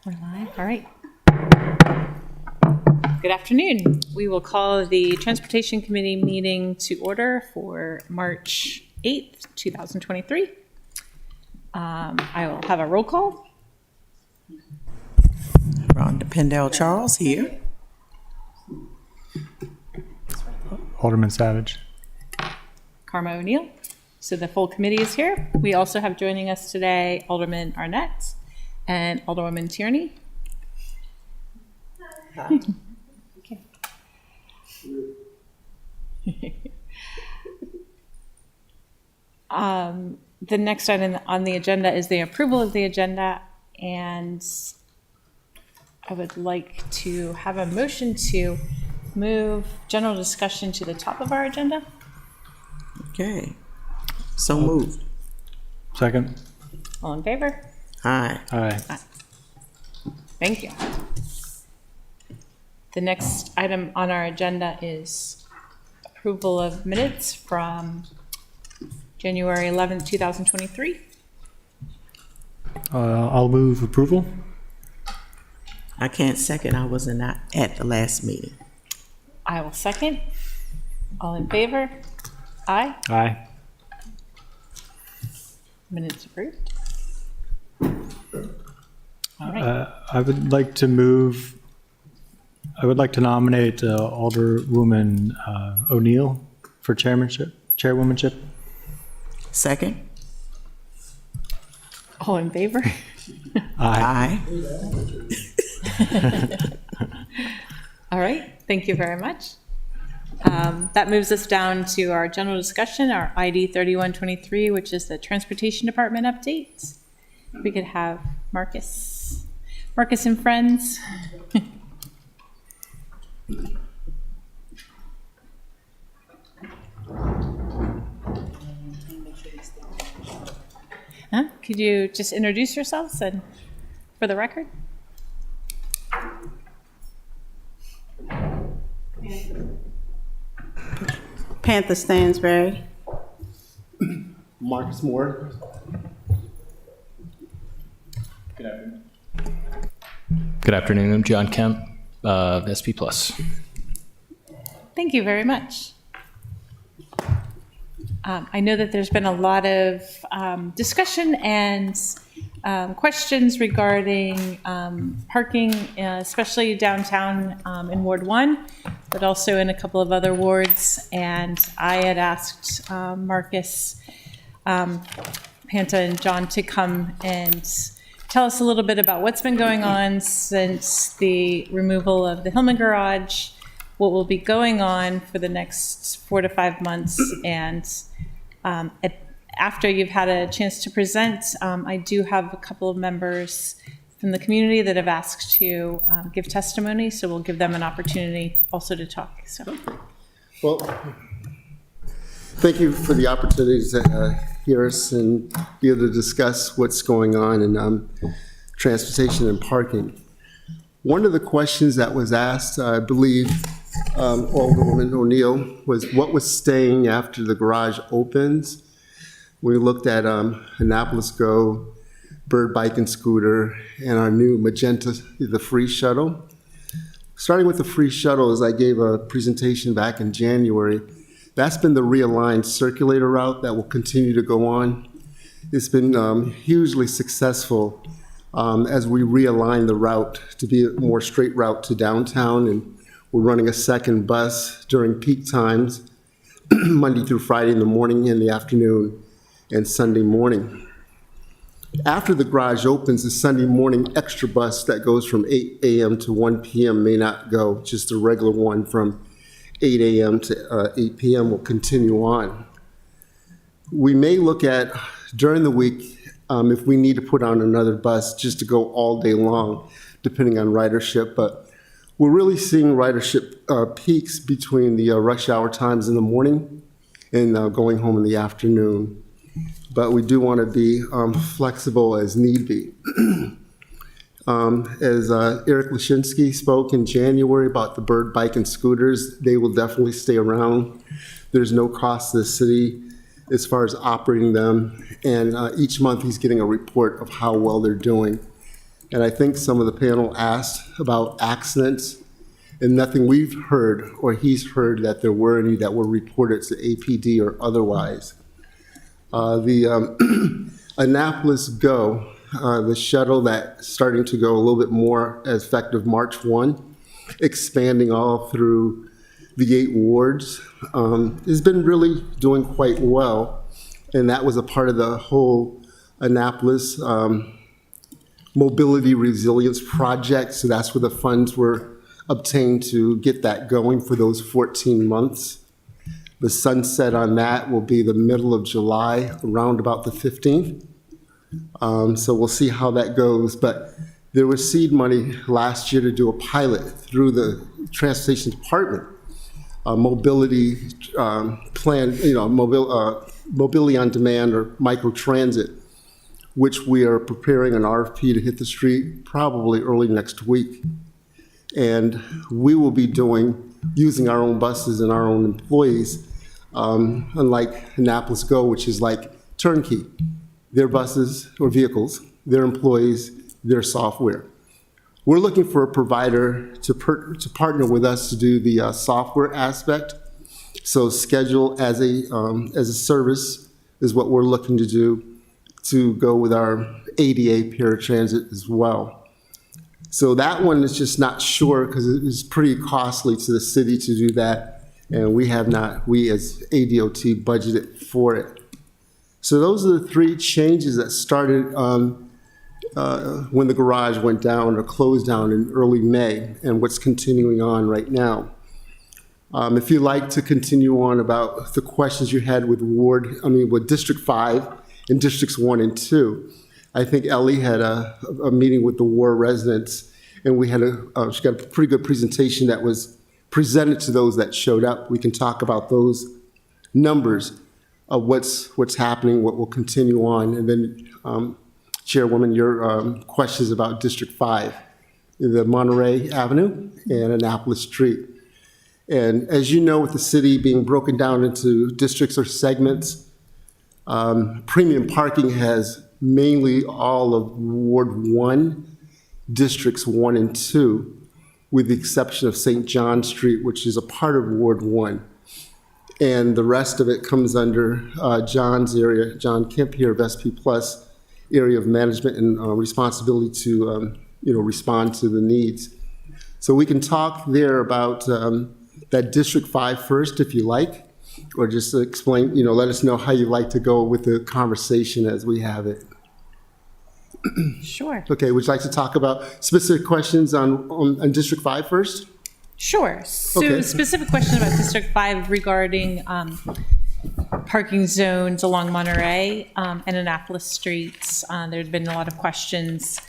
We're live. All right. Good afternoon. We will call the Transportation Committee meeting to order for March 8th, 2023. I will have a roll call. Rhonda Pendell Charles here. Alderman Savage. Karma O'Neill. So the full committee is here. We also have joining us today Alderman Arnett and Alderwoman Tierney. Okay. The next item on the agenda is the approval of the agenda, and I would like to have a motion to move general discussion to the top of our agenda. Okay. So moved. Second. All in favor? Aye. Aye. Thank you. The next item on our agenda is approval of minutes from January 11th, 2023. I'll move approval. I can't second. I wasn't at the last meeting. I will second. All in favor? Aye. Aye. Minutes approved. All right. I would like to nominate Alderwoman O'Neill for chairwomanship. Second. All in favor? Aye. All right. Thank you very much. That moves us down to our general discussion, our ID 3123, which is the Transportation Department update. We could have Marcus and friends. Could you just introduce yourselves and for the record? Panther Stansberry. Marcus Moore. Good afternoon. I'm John Kemp of SP Plus. Thank you very much. I know that there's been a lot of discussion and questions regarding parking, especially downtown in Ward 1, but also in a couple of other wards. And I had asked Marcus, Panta, and John to come and tell us a little bit about what's been going on since the removal of the Hillman Garage, what will be going on for the next 4 to 5 months, and after you've had a chance to present, I do have a couple of members from the community that have asked to give testimony, so we'll give them an opportunity also to talk. So, Well, thank you for the opportunity to hear us and be able to discuss what's going on in transportation and parking. One of the questions that was asked, I believe, Alderwoman O'Neill, was what was staying after the garage opens. We looked at Annapolis Go, Bird Bike and Scooter, and our new Magenta, the free shuttle. Starting with the free shuttle, as I gave a presentation back in January, that's been the realigned circulator route that will continue to go on. It's been hugely successful as we realign the route to be a more straight route to downtown, and we're running a second bus during peak times, Monday through Friday in the morning, in the afternoon, and Sunday morning. After the garage opens, the Sunday morning extra bus that goes from 8 a.m. to 1 p.m. may not go, just a regular one from 8 a.m. to 8 p.m. will continue on. We may look at, during the week, if we need to put on another bus just to go all day long, depending on ridership, but we're really seeing ridership peaks between the rush hour times in the morning and going home in the afternoon. But we do want to be flexible as need be. As Eric Lashinsky spoke in January about the Bird Bike and Scooters, they will definitely stay around. There's no cost to the city as far as operating them, and each month he's getting a report of how well they're doing. And I think some of the panel asked about accidents, and nothing we've heard or he's heard that there were any that were reported to APD or otherwise. The Annapolis Go, the shuttle that's starting to go a little bit more as effective March 1, expanding all through the 8 wards, has been really doing quite well. And that was a part of the whole Annapolis Mobility Resilience Project. So that's where the funds were obtained to get that going for those 14 months. The sunset on that will be the middle of July, around about the 15th. So we'll see how that goes. But there was seed money last year to do a pilot through the Transportation Department, mobility plan, mobility on demand or microtransit, which we are preparing an RFP to hit the street probably early next week. And we will be using our own buses and our own employees, unlike Annapolis Go, which is like turnkey. Their buses or vehicles, their employees, their software. We're looking for a provider to partner with us to do the software aspect. So schedule as a service is what we're looking to do, to go with our ADA paratransit as well. So that one is just not sure because it is pretty costly to the city to do that, and we as ADOT budgeted for it. So those are the 3 changes that started when the garage went down or closed down in early May, and what's continuing on right now. If you'd like to continue on about the questions you had with with District 5 and Districts 1 and 2, I think Ellie had a meeting with the War residents, and we had she got a pretty good presentation that was presented to those that showed up. We can talk about those numbers of what's happening, what will continue on, and then Chairwoman, your questions about District 5, the Monterey Avenue and Annapolis Street. And as you know, with the city being broken down into districts or segments, premium parking has mainly all of Ward 1, Districts 1 and 2, with the exception of St. John Street, which is a part of Ward 1. And the rest of it comes under John's area, John Kemp here of SP Plus, area of management and responsibility to respond to the needs. So we can talk there about that District 5 first, if you like, or just explain, let us know how you like to go with the conversation as we have it. Sure. Okay, would you like to talk about specific questions on District 5 first? Sure. So Okay. specific question about District 5 regarding parking zones along Monterey and Annapolis streets. There's been a lot of questions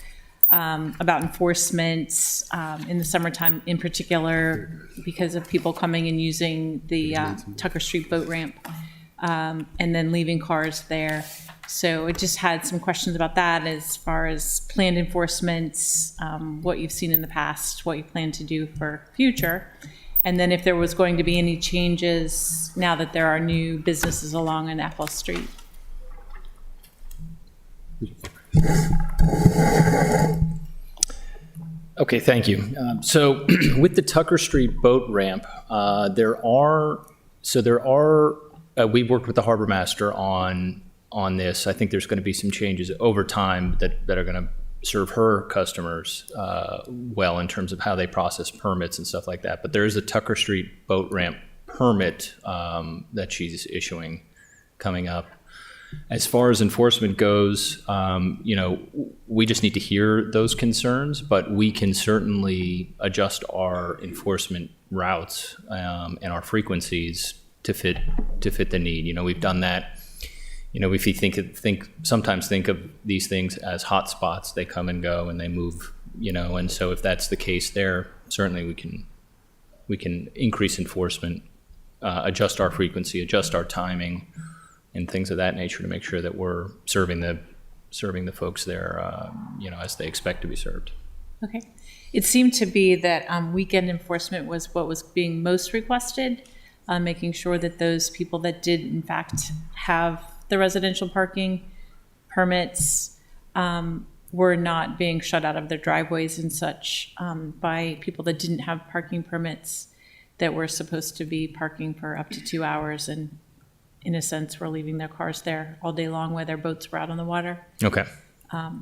about enforcement in the summertime in particular because of people coming and using the Tucker Street boat ramp and then leaving cars there. So I just had some questions about that as far as planned enforcement, what you've seen in the past, what you plan to do for future. And then if there was going to be any changes now that there are new businesses along Annapolis Street. Okay, thank you. So with the Tucker Street boat ramp, we worked with the harbor master on this. I think there's going to be some changes over time that are going to serve her customers well in terms of how they process permits and stuff like that. But there is a Tucker Street boat ramp permit that she's issuing coming up. As far as enforcement goes, we just need to hear those concerns, but we can certainly adjust our enforcement routes and our frequencies to fit the need. We've done that. If you sometimes think of these things as hot spots, they come and go and they move. And so if that's the case there, certainly we can increase enforcement, adjust our frequency, adjust our timing, and things of that nature to make sure that we're serving the folks there, as they expect to be served. Okay. It seemed to be that weekend enforcement was what was being most requested, making sure that those people that did in fact have the residential parking permits were not being shut out of their driveways and such by people that didn't have parking permits that were supposed to be parking for up to 2 hours, and in a sense, were leaving their cars there all day long while their boats were out on the water. Okay.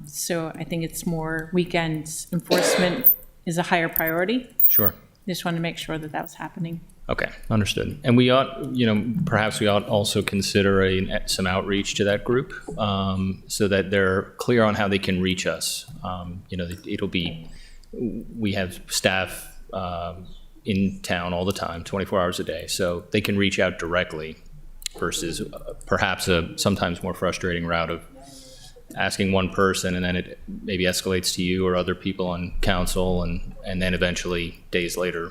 So I think it's more weekends enforcement is a higher priority. Sure. Just wanted to make sure that that was happening. Okay, understood. And we ought, perhaps we ought also consider some outreach to that group so that they're clear on how they can reach us. We have staff in town all the time, 24 hours a day, so they can reach out directly versus perhaps a sometimes more frustrating route of asking one person and then it maybe escalates to you or other people on council and then eventually days later,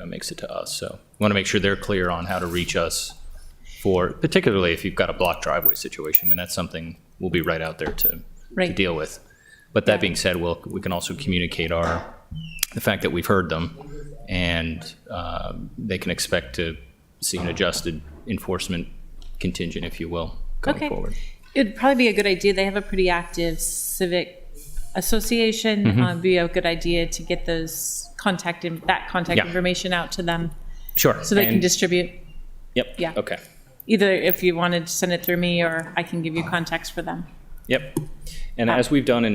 makes it to us. So we want to make sure they're clear on how to reach us particularly if you've got a blocked driveway situation. I mean, that's something we'll be right out there to deal with. But that being said, we can also communicate the fact that we've heard them and they can expect to see an adjusted enforcement contingent, if you will, going forward. It'd probably be a good idea. They have a pretty active civic association. It'd be a good idea to get those contact information out to them. Sure. So they can distribute. Yep. Yeah. Okay. Either if you wanted to send it through me or I can give you contacts for them. Yep. And as we've done in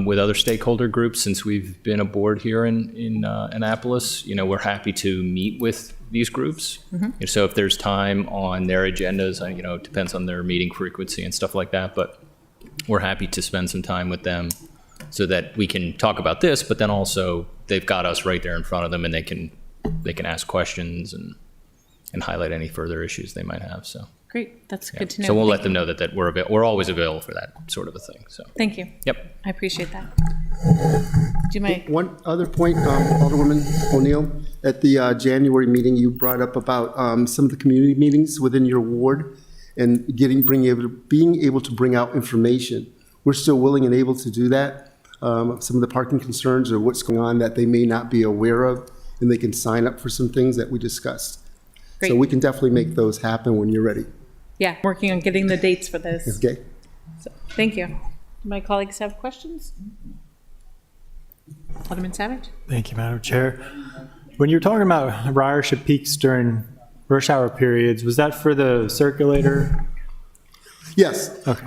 with other stakeholder groups since we've been aboard here in Annapolis, we're happy to meet with these groups. Mm-hmm. So if there's time on their agendas, it depends on their meeting frequency and stuff like that, but we're happy to spend some time with them so that we can talk about this, but then also they've got us right there in front of them and they can ask questions and highlight any further issues they might have. So great. That's good to know. So we'll let them know that we're always available for that sort of a thing. So thank you. Yep. I appreciate that. Do you mind? One other point, Alderwoman O'Neill, at the January meeting, you brought up about some of the community meetings within your ward and being able to bring out information. We're still willing and able to do that. Some of the parking concerns or what's going on that they may not be aware of, and they can sign up for some things that we discussed. Great. So we can definitely make those happen when you're ready. Yeah, working on getting the dates for those. Okay? So, thank you. Do my colleagues have questions? Alderman Savage? Thank you, Madam Chair. When you're talking about ridership peaks during rush hour periods, was that for the circulator? Yes. Okay.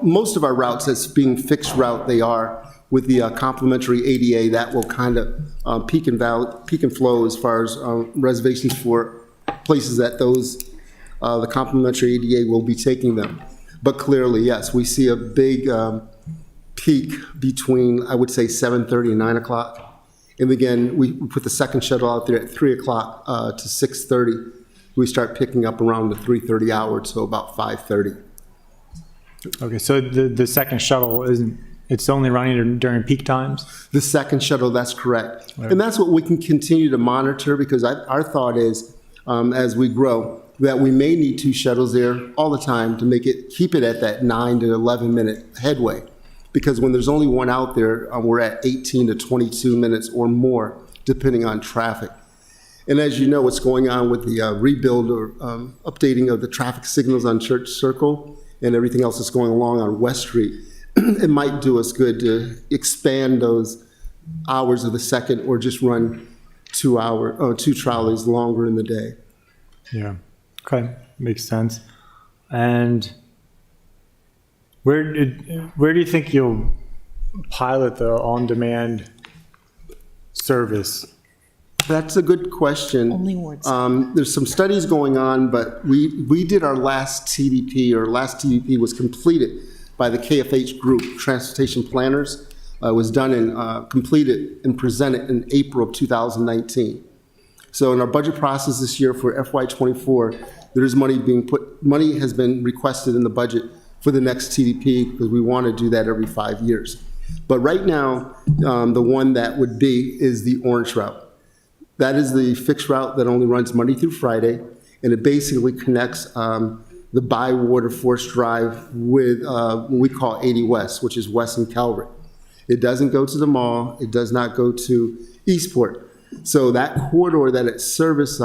Most of our routes, that's being fixed route, they are with the complimentary ADA that will kind of peak and flow as far as reservations for places that the complimentary ADA will be taking them. But clearly, yes, we see a big peak between, I would say, 7:30 and 9 o'clock. And again, we put the second shuttle out there at 3 o'clock to 6:30. We start picking up around the 3:30 hour, so about 5:30. Okay, so the second shuttle it's only running during peak times? The second shuttle, that's correct. Right. And that's what we can continue to monitor because our thought is, as we grow, that we may need 2 shuttles there all the time to keep it at that 9 to 11 minute headway. Because when there's only one out there, we're at 18 to 22 minutes or more, depending on traffic. And as you know, what's going on with the rebuild or updating of the traffic signals on Church Circle and everything else that's going along on West Street, it might do us good to expand those hours of the second or just run 2 trolleys longer in the day. Yeah. Okay, makes sense. And where do you think you'll pilot the on-demand service? That's a good question. Only wards. There's some studies going on, but we did our last TDP, or last TDP was completed by the KFH group, Transportation Planners. It was done and completed and presented in April of 2019. So in our budget process this year for FY24, there's money has been requested in the budget for the next TDP because we want to do that every 5 years. But right now, the one that would be is the orange route. That is the fixed route that only runs Monday through Friday, and it basically connects the Bywater Forest Drive with what we call 80 West, which is West and Calvert. It doesn't go to the mall. It does not go to Eastport. So that corridor that it services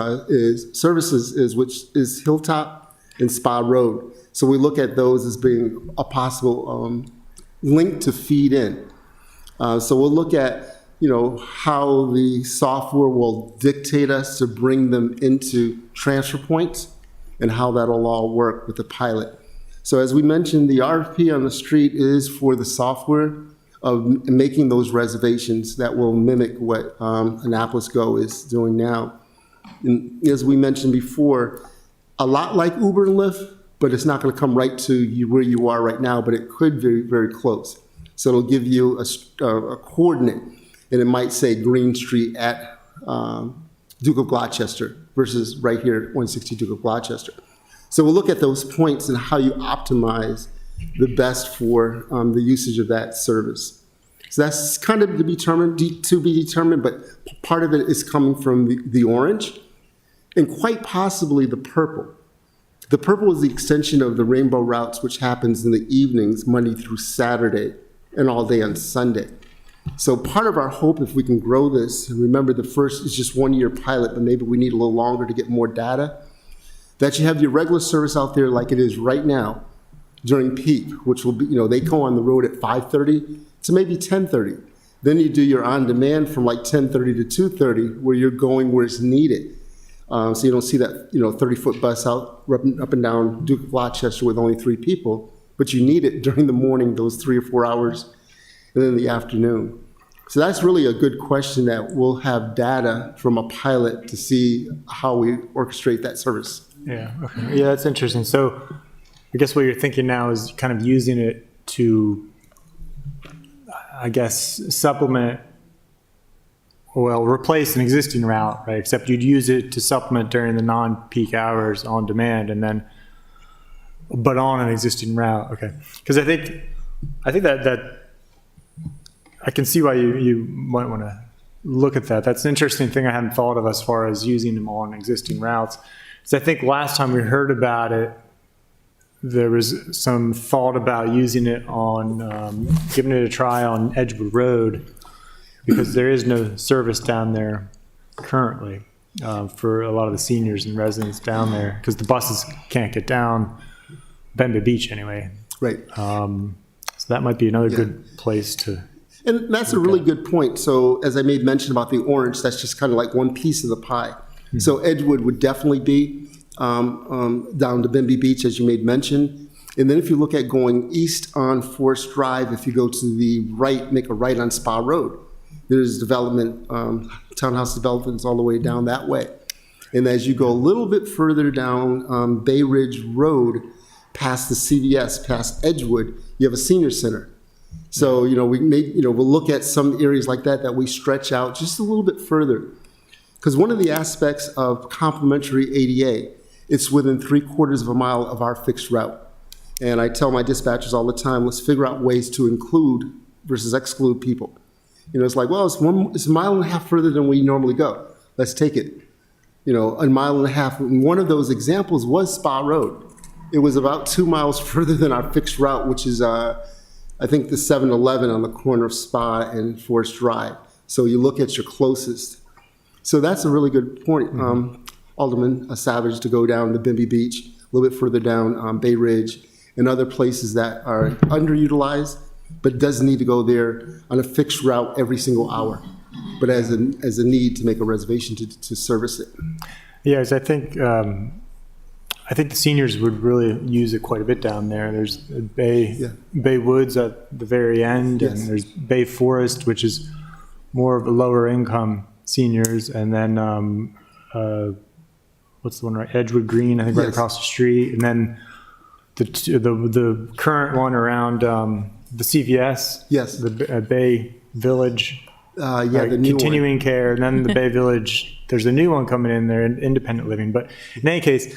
is which is Hilltop and Spa Road. So we look at those as being a possible link to feed in. So we'll look at, how the software will dictate us to bring them into transfer points and how that'll all work with the pilot. So as we mentioned, the RFP on the street is for the software of making those reservations that will mimic what Annapolis Go is doing now. And as we mentioned before, a lot like Uber and Lyft, but it's not going to come right to you where you are right now, but it could be very, very close. So it'll give you a coordinate, and it might say Green Street at Duke of Gloucester versus right here at 160 Duke of Gloucester. So we'll look at those points and how you optimize the best for the usage of that service. So that's kind of to be determined, but part of it is coming from the orange and quite possibly the purple. The purple is the extension of the rainbow routes, which happens in the evenings, Monday through Saturday, and all day on Sunday. So part of our hope, if we can grow this, and remember the first is just 1 year pilot, but maybe we need a little longer to get more data, that you have your regular service out there like it is right now during peak, which will be, they go on the road at 5:30 to maybe 10:30. Then you do your on-demand from like 10:30 to 2:30, where you're going where it's needed. So you don't see that 30-foot bus out up and down Duke of Gloucester with only 3 people, but you need it during the morning, those 3 or 4 hours, and then the afternoon. So that's really a good question that we'll have data from a pilot to see how we orchestrate that service. Yeah, okay. Yeah, that's interesting. So I guess what you're thinking now is kind of using it to, I guess, replace an existing route, right? Except you'd use it to supplement during the non-peak hours on demand but on an existing route. Okay. Because I think that I can see why you might want to look at that. That's an interesting thing I hadn't thought of as far as using them on existing routes. So I think last time we heard about it, there was some thought about using it on, giving it a try on Edgewood Road, because there is no service down there currently for a lot of the seniors and residents down there, because the buses can't get down Bemba Beach anyway. Right. So that might be another good place to. And that's a really good point. So as I made mention about the orange, that's just kind of like one piece of the pie. Mm-hmm. So Edgewood would definitely be down to Bemba Beach, as you made mention. And then if you look at going east on Forest Drive, if you go to the right, make a right on Spa Road, there's development, townhouse developments all the way down that way. And as you go a little bit further down Bay Ridge Road, past the CVS, past Edgewood, you have a senior center. So, we'll look at some areas like that we stretch out just a little bit further. Because one of the aspects of complimentary ADA, it's within 3/4 of a mile of our fixed route. And I tell my dispatchers all the time, let's figure out ways to include versus exclude people. It's like, well, it's a mile and a half further than we normally go. Let's take it. A mile and a half. And one of those examples was Spa Road. It was about 2 miles further than our fixed route, which is, I think, the 7-Eleven on the corner of Spa and Forest Drive. So you look at your closest. So that's a really good point, Alderman Savage, to go down to Bemba Beach, a little bit further down Bay Ridge, and other places that are underutilized, but doesn't need to go there on a fixed route every single hour, but as a need to make a reservation to service it. Yes, I think the seniors would really use it quite a bit down there. There's Bay Woods at the very end, Yes. and there's Bay Forest, which is more of a lower income seniors, and then what's the one right? Edgewood Green, I think, right Yes. across the street, and then the current one around the CVS, Yes. the Bay Village, The new continuing care, and then the Bay Village. There's a new one coming in there, independent living. But in any case,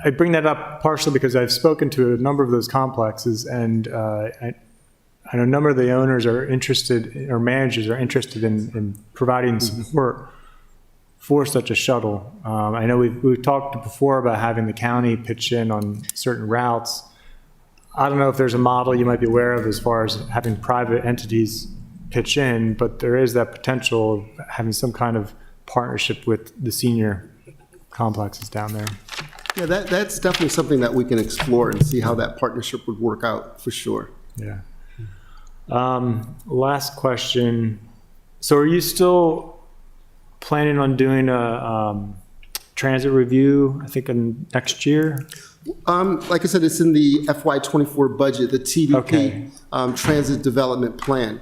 I bring that up partially because I've spoken to a number of those complexes, and I know a number of the owners are interested, or managers are interested in providing support for such a shuttle. I know we've talked before about having the county pitch in on certain routes. I don't know if there's a model you might be aware of as far as having private entities pitch in, but there is that potential of having some kind of partnership with the senior complexes down there. Yeah, that's definitely something that we can explore and see how that partnership would work out for sure. Yeah. Last question. So are you still planning on doing a transit review, I think, in next year? Like I said, it's in the FY24 budget, the TDP, Okay. Transit Development Plan.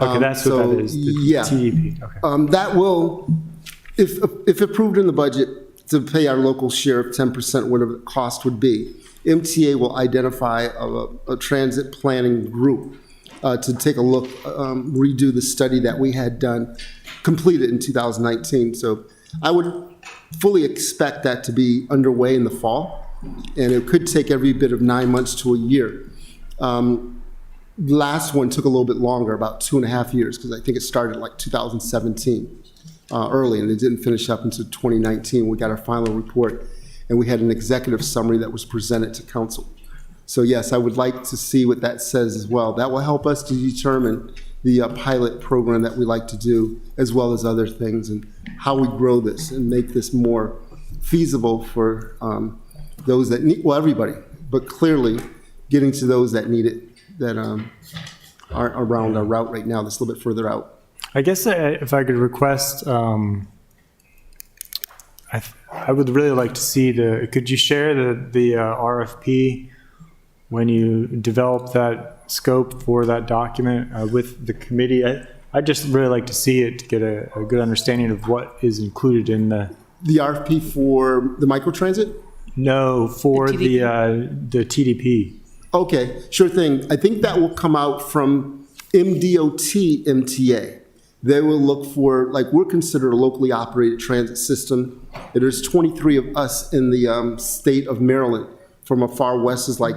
Okay, that's what that is, the Yeah. TDP. Okay. That will, if approved in the budget, to pay our local share of 10%, whatever the cost would be, MTA will identify a transit planning group to take a look, redo the study that we had done, completed in 2019. So I would fully expect that to be underway in the fall, and it could take every bit of 9 months to a year. Last one took a little bit longer, about 2.5 years, because I think it started like 2017, early, and it didn't finish up until 2019. We got our final report, and we had an executive summary that was presented to council. So yes, I would like to see what that says as well. That will help us to determine the pilot program that we like to do, as well as other things, and how we grow this and make this more feasible for those that need, well, everybody, but clearly getting to those that need it, that aren't around our route right now, that's a little bit further out. I guess if I could request, I would really like to see could you share the RFP when you develop that scope for that document with the committee? I'd just really like to see it to get a good understanding of what is included in the RFP for the microtransit? No, for The the TDP. Okay, sure thing. I think that will come out from MDOT MTA. They will look for, like, we're considered a locally operated transit system. There's 23 of us in the state of Maryland, from as far west as, like,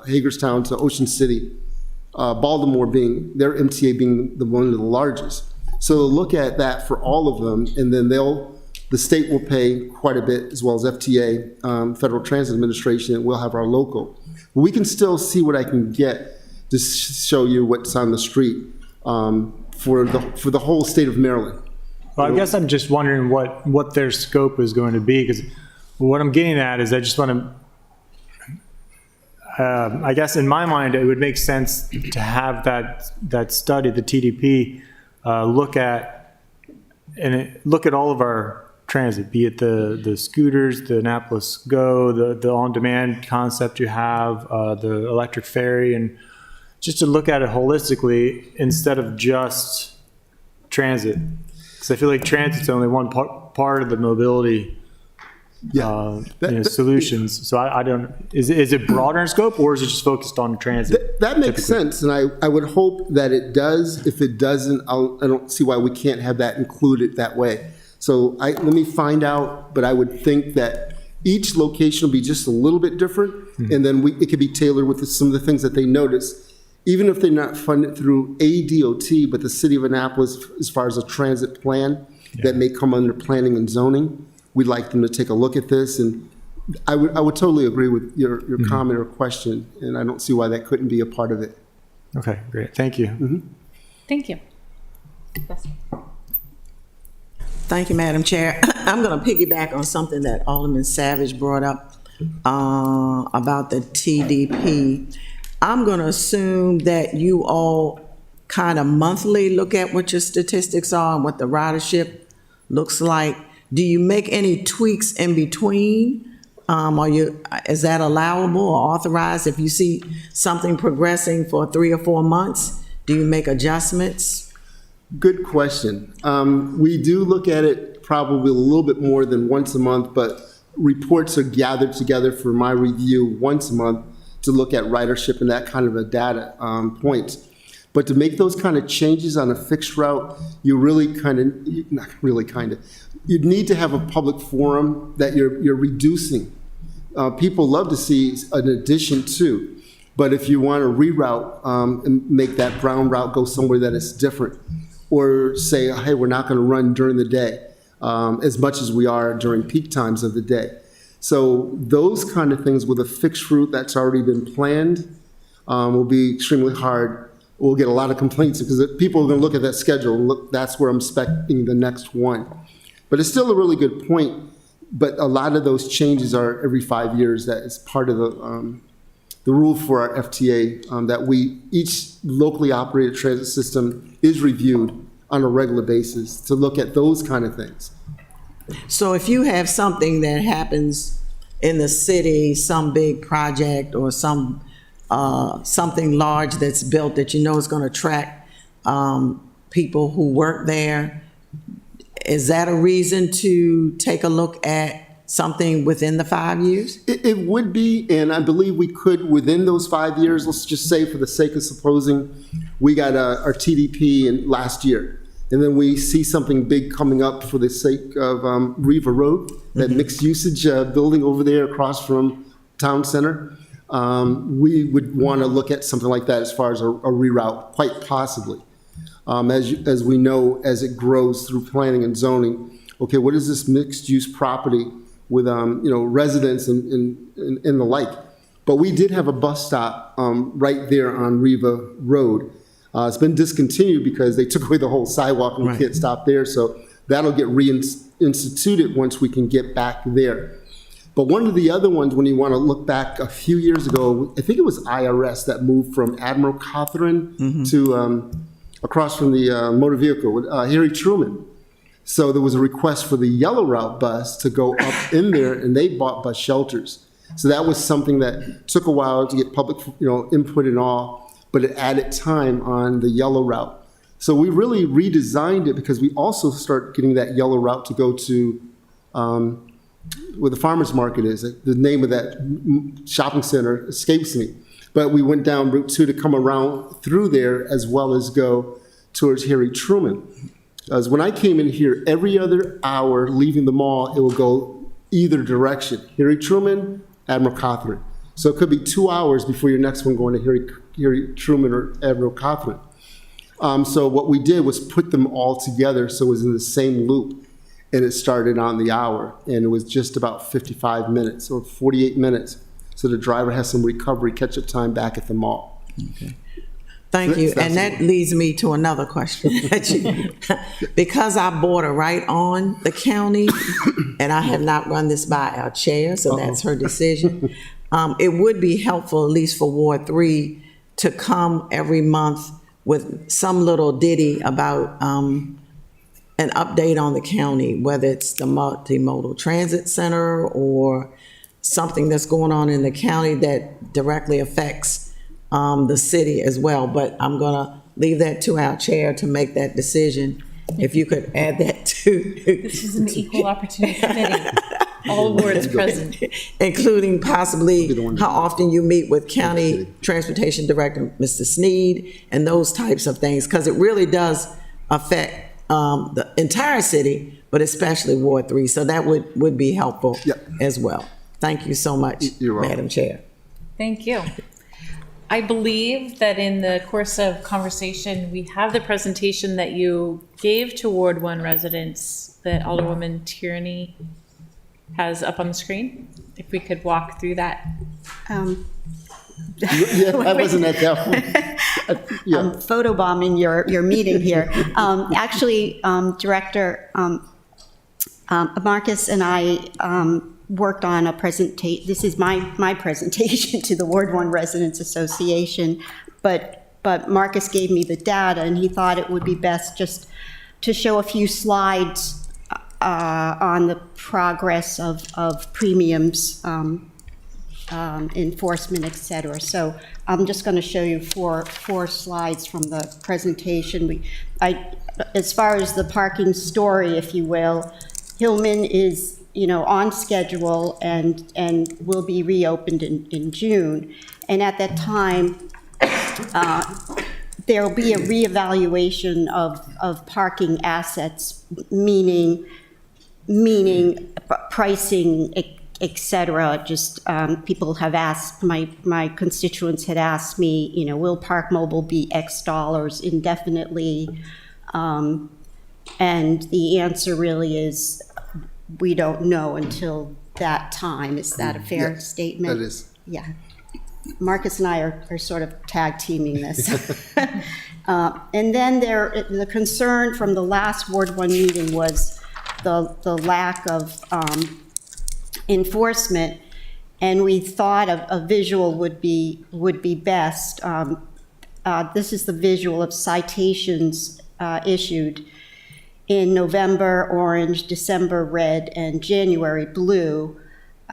Hagerstown to Ocean City. Baltimore being, their MTA being one of the largest. So they'll look at that for all of them, and then the state will pay quite a bit, as well as FTA, Federal Transit Administration, and we'll have our local. We can still see what I can get to show you what's on the street for the whole state of Maryland. Well, I guess I'm just wondering what their scope is going to be, because what I'm getting at is I just want to, I guess in my mind, it would make sense to have that study, the TDP, look at all of our transit, be it the scooters, the Annapolis Go, the on-demand concept you have, the electric ferry, and just to look at it holistically instead of just transit. Because I feel like transit's only one part of the mobility solutions. So I don't, is it broader in scope, or is it just focused on transit? That makes sense, and I would hope that it does. If it doesn't, I don't see why we can't have that included that way. So let me find out, but I would think that each location will be just a little bit different, and then it could be tailored with some of the things that they notice. Even if they're not funded through ADOT, but the city of Annapolis, as far as a transit plan that may come under planning and zoning, we'd like them to take a look at this. And I would totally agree with your comment or question, and I don't see why that couldn't be a part of it. Okay, great. Thank you. Thank you. Thank you, Madam Chair. I'm going to piggyback on something that Alderman Savage brought up about the TDP. I'm going to assume that you all kind of monthly look at what your statistics are and what the ridership looks like. Do you make any tweaks in between? Is that allowable or authorized? If you see something progressing for 3 or 4 months, do you make adjustments? Good question. We do look at it probably a little bit more than once a month, but reports are gathered together for my review once a month to look at ridership and that kind of a data point. But to make those kind of changes on a fixed route, you really you'd need to have a public forum that you're reducing. People love to see an addition to, but if you want to reroute and make that brown route go somewhere that is different, or say, hey, we're not going to run during the day as much as we are during peak times of the day. So those kind of things with a fixed route that's already been planned will be extremely hard. We'll get a lot of complaints because people are going to look at that schedule and look, that's where I'm expecting the next one. But it's still a really good point. But a lot of those changes are every 5 years. That is part of the rule for our FTA, that each locally operated transit system is reviewed on a regular basis to look at those kind of things. So if you have something that happens in the city, some big project or some, something large that's built that you know is going to attract people who work there, is that a reason to take a look at something within the 5 years? It would be, and I believe we could, within those 5 years, let's just say for the sake of supposing, we got our TDP in last year. And then we see something big coming up for the sake of Riva Road, that mixed usage building over there across from Town Center. We would want to look at something like that as far as a reroute, quite possibly. As we know, as it grows through planning and zoning, okay, what is this mixed use property with residents and the like? But we did have a bus stop right there on Riva Road. It's been discontinued because they took away the whole sidewalk and we can't stop there. So that'll get reinstituted once we can get back there. But one of the other ones, when you want to look back a few years ago, I think it was IRS that moved from Admiral Cawthron to across from the motor vehicle with Harry Truman. So there was a request for the Yellow Route bus to go up in there, and they bought bus shelters. So that was something that took a while to get public, input and all, but it added time on the Yellow Route. So we really redesigned it because we also start getting that Yellow Route to go to where the farmer's market is. The name of that shopping center escapes me. But we went down Route 2 to come around through there as well as go towards Harry Truman. Because when I came in here, every other hour leaving the mall, it will go either direction, Harry Truman, Admiral Cawthron. So it could be 2 hours before your next one going to Harry Truman or Admiral Cawthron. So what we did was put them all together so it was in the same loop. And it started on the hour, and it was just about 55 minutes or 48 minutes. So the driver has some recovery, catch-up time back at the mall. Okay. Thank you. And that leads me to another question. Because I border right on the county, and I have not run this by our chair, so that's her decision. It would be helpful, at least for Ward 3, to come every month with some little ditty about an update on the county, whether it's the multimodal transit center or something that's going on in the county that directly affects the city as well. But I'm going to leave that to our chair to make that decision. If you could add that to. This is an equal opportunity committee. All wards present. Including possibly how often you meet with County Transportation Director, Mr. Sneed, and those types of things, because it really does affect the entire city, but especially Ward 3. So that would be helpful as well. Thank you so much, Madam Chair. Thank you. I believe that in the course of conversation, we have the presentation that you gave to Ward 1 residents that Alderwoman Tierney has up on the screen. If we could walk through that. Yeah, I wasn't at that one. Photobombing your meeting here. Actually, Director Marcus and I worked on a presentation. This is my presentation to the Ward 1 Residents Association, but Marcus gave me the data, and he thought it would be best just to show a few slides on the progress of premiums, enforcement, et cetera. So I'm just going to show you four slides from the presentation. As far as the parking story, if you will, Hillman is on schedule and will be reopened in June. And at that time, there will be a reevaluation of parking assets, meaning pricing, et cetera. Just people have asked, my constituents had asked me, will Park Mobile be X dollars indefinitely? And the answer really is, we don't know until that time. Is that a fair statement? That is. Yeah. Marcus and I are sort of tag teaming this. And then the concern from the last Ward 1 meeting was the lack of enforcement. And we thought a visual would be best. This is the visual of citations issued in November, orange, December, red, and January, blue.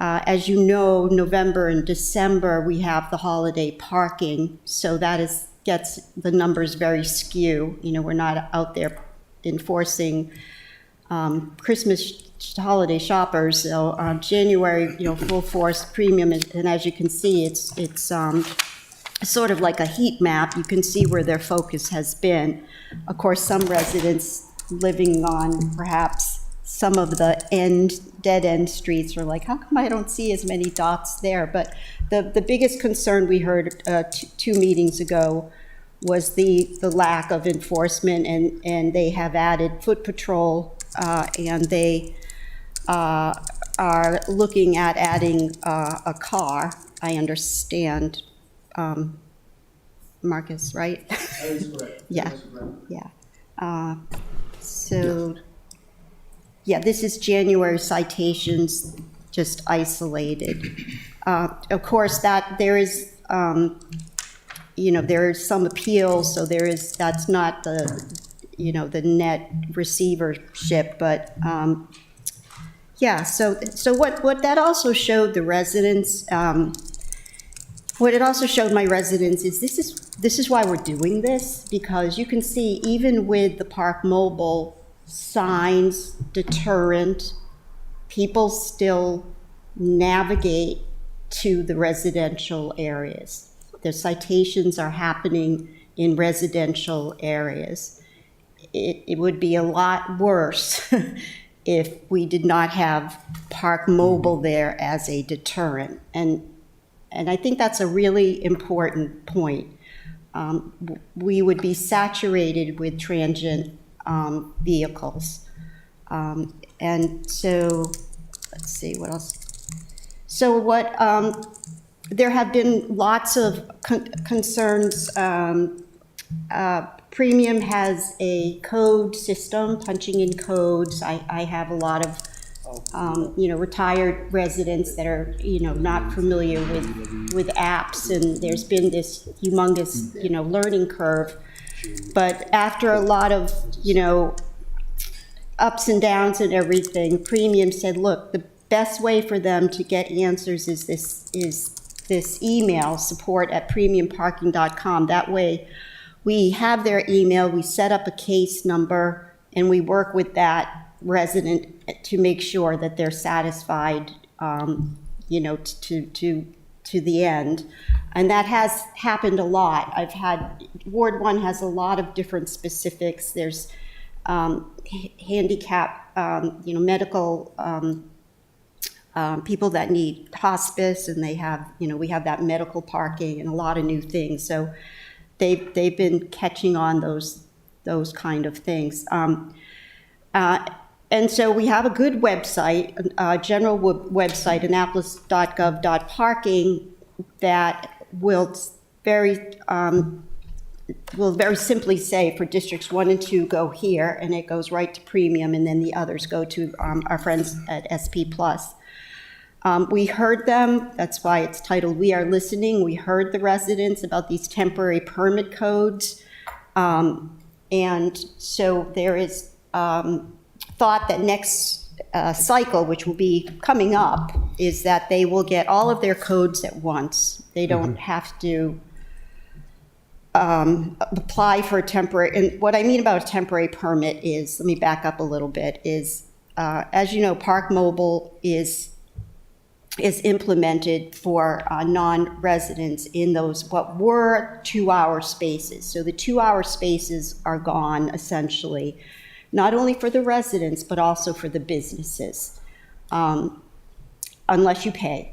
As you know, November and December, we have the holiday parking, so that gets the numbers very skew. You know, we're not out there enforcing Christmas holiday shoppers. So January, you know, full force premium, and as you can see, it's sort of like a heat map. You can see where their focus has been. Of course, some residents living on perhaps some of the dead-end streets are like, how come I don't see as many dots there? But the biggest concern we heard 2 meetings ago was the lack of enforcement, and they have added foot patrol, and they are looking at adding a car, I understand. Marcus, right? That is correct. Yeah, yeah. So, yeah, this is January citations, just isolated. Of course, that there is, you know, there is some appeal, so that's not the, you know, the net receivership, but, yeah, so what that also showed the residents, what it also showed my residents is this is why we're doing this, because you can see even with the Park Mobile signs, deterrent, people still navigate to the residential areas. The citations are happening in residential areas. It would be a lot worse if we did not have Park Mobile there as a deterrent. And I think that's a really important point. We would be saturated with transient vehicles. And so, let's see, what else? So there have been lots of concerns. Premium has a code system, punching in codes. I have a lot of you know, retired residents that are, you know, not familiar with apps, and there's been this humongous, you know, learning curve. But after a lot of, you know, ups and downs and everything, Premium said, look, the best way for them to get answers is this email, support@premiumparking.com. That way we have their email, we set up a case number, and we work with that resident to make sure that they're satisfied, you know, to the end. And that has happened a lot. Ward 1 has a lot of different specifics. There's handicap, you know, medical people that need hospice, and they have, you know, we have that medical parking and a lot of new things. So they've been catching on those kind of things. And so we have a good website, general website, annapolis.gov.parking, that will very simply say for districts 1 and 2 go here, and it goes right to Premium, and then the others go to our friends at SP Plus. We heard them, that's why it's titled We Are Listening. We heard the residents about these temporary permit codes. And so there is thought that next cycle, which will be coming up, is that they will get all of their codes at once. They don't have to apply for a temporary, and what I mean about a temporary permit is, let me back up a little bit, is as you know, Park Mobile is implemented for non-residents in those what were 2-hour spaces. So the 2-hour spaces are gone essentially, not only for the residents, but also for the businesses, unless you pay,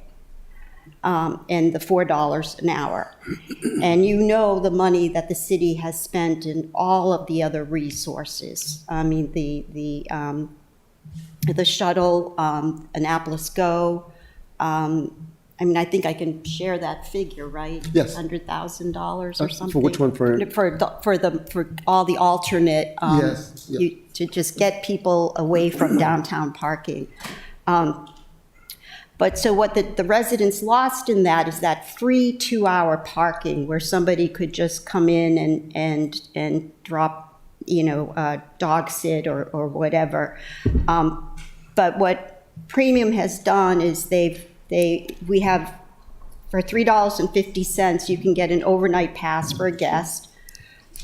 and the $4 an hour. And you know the money that the city has spent in all of the other resources. I mean, the shuttle, Annapolis Go. I mean, I think I can share that figure, right? Yes. $100,000 or something. For which one? For all the alternate, Yes, yep. to just get people away from downtown parking. But so what the residents lost in that is that free 2-hour parking where somebody could just come in and drop, dog sit or whatever. But what Premium has done is we have, for $3.50, you can get an overnight pass for a guest.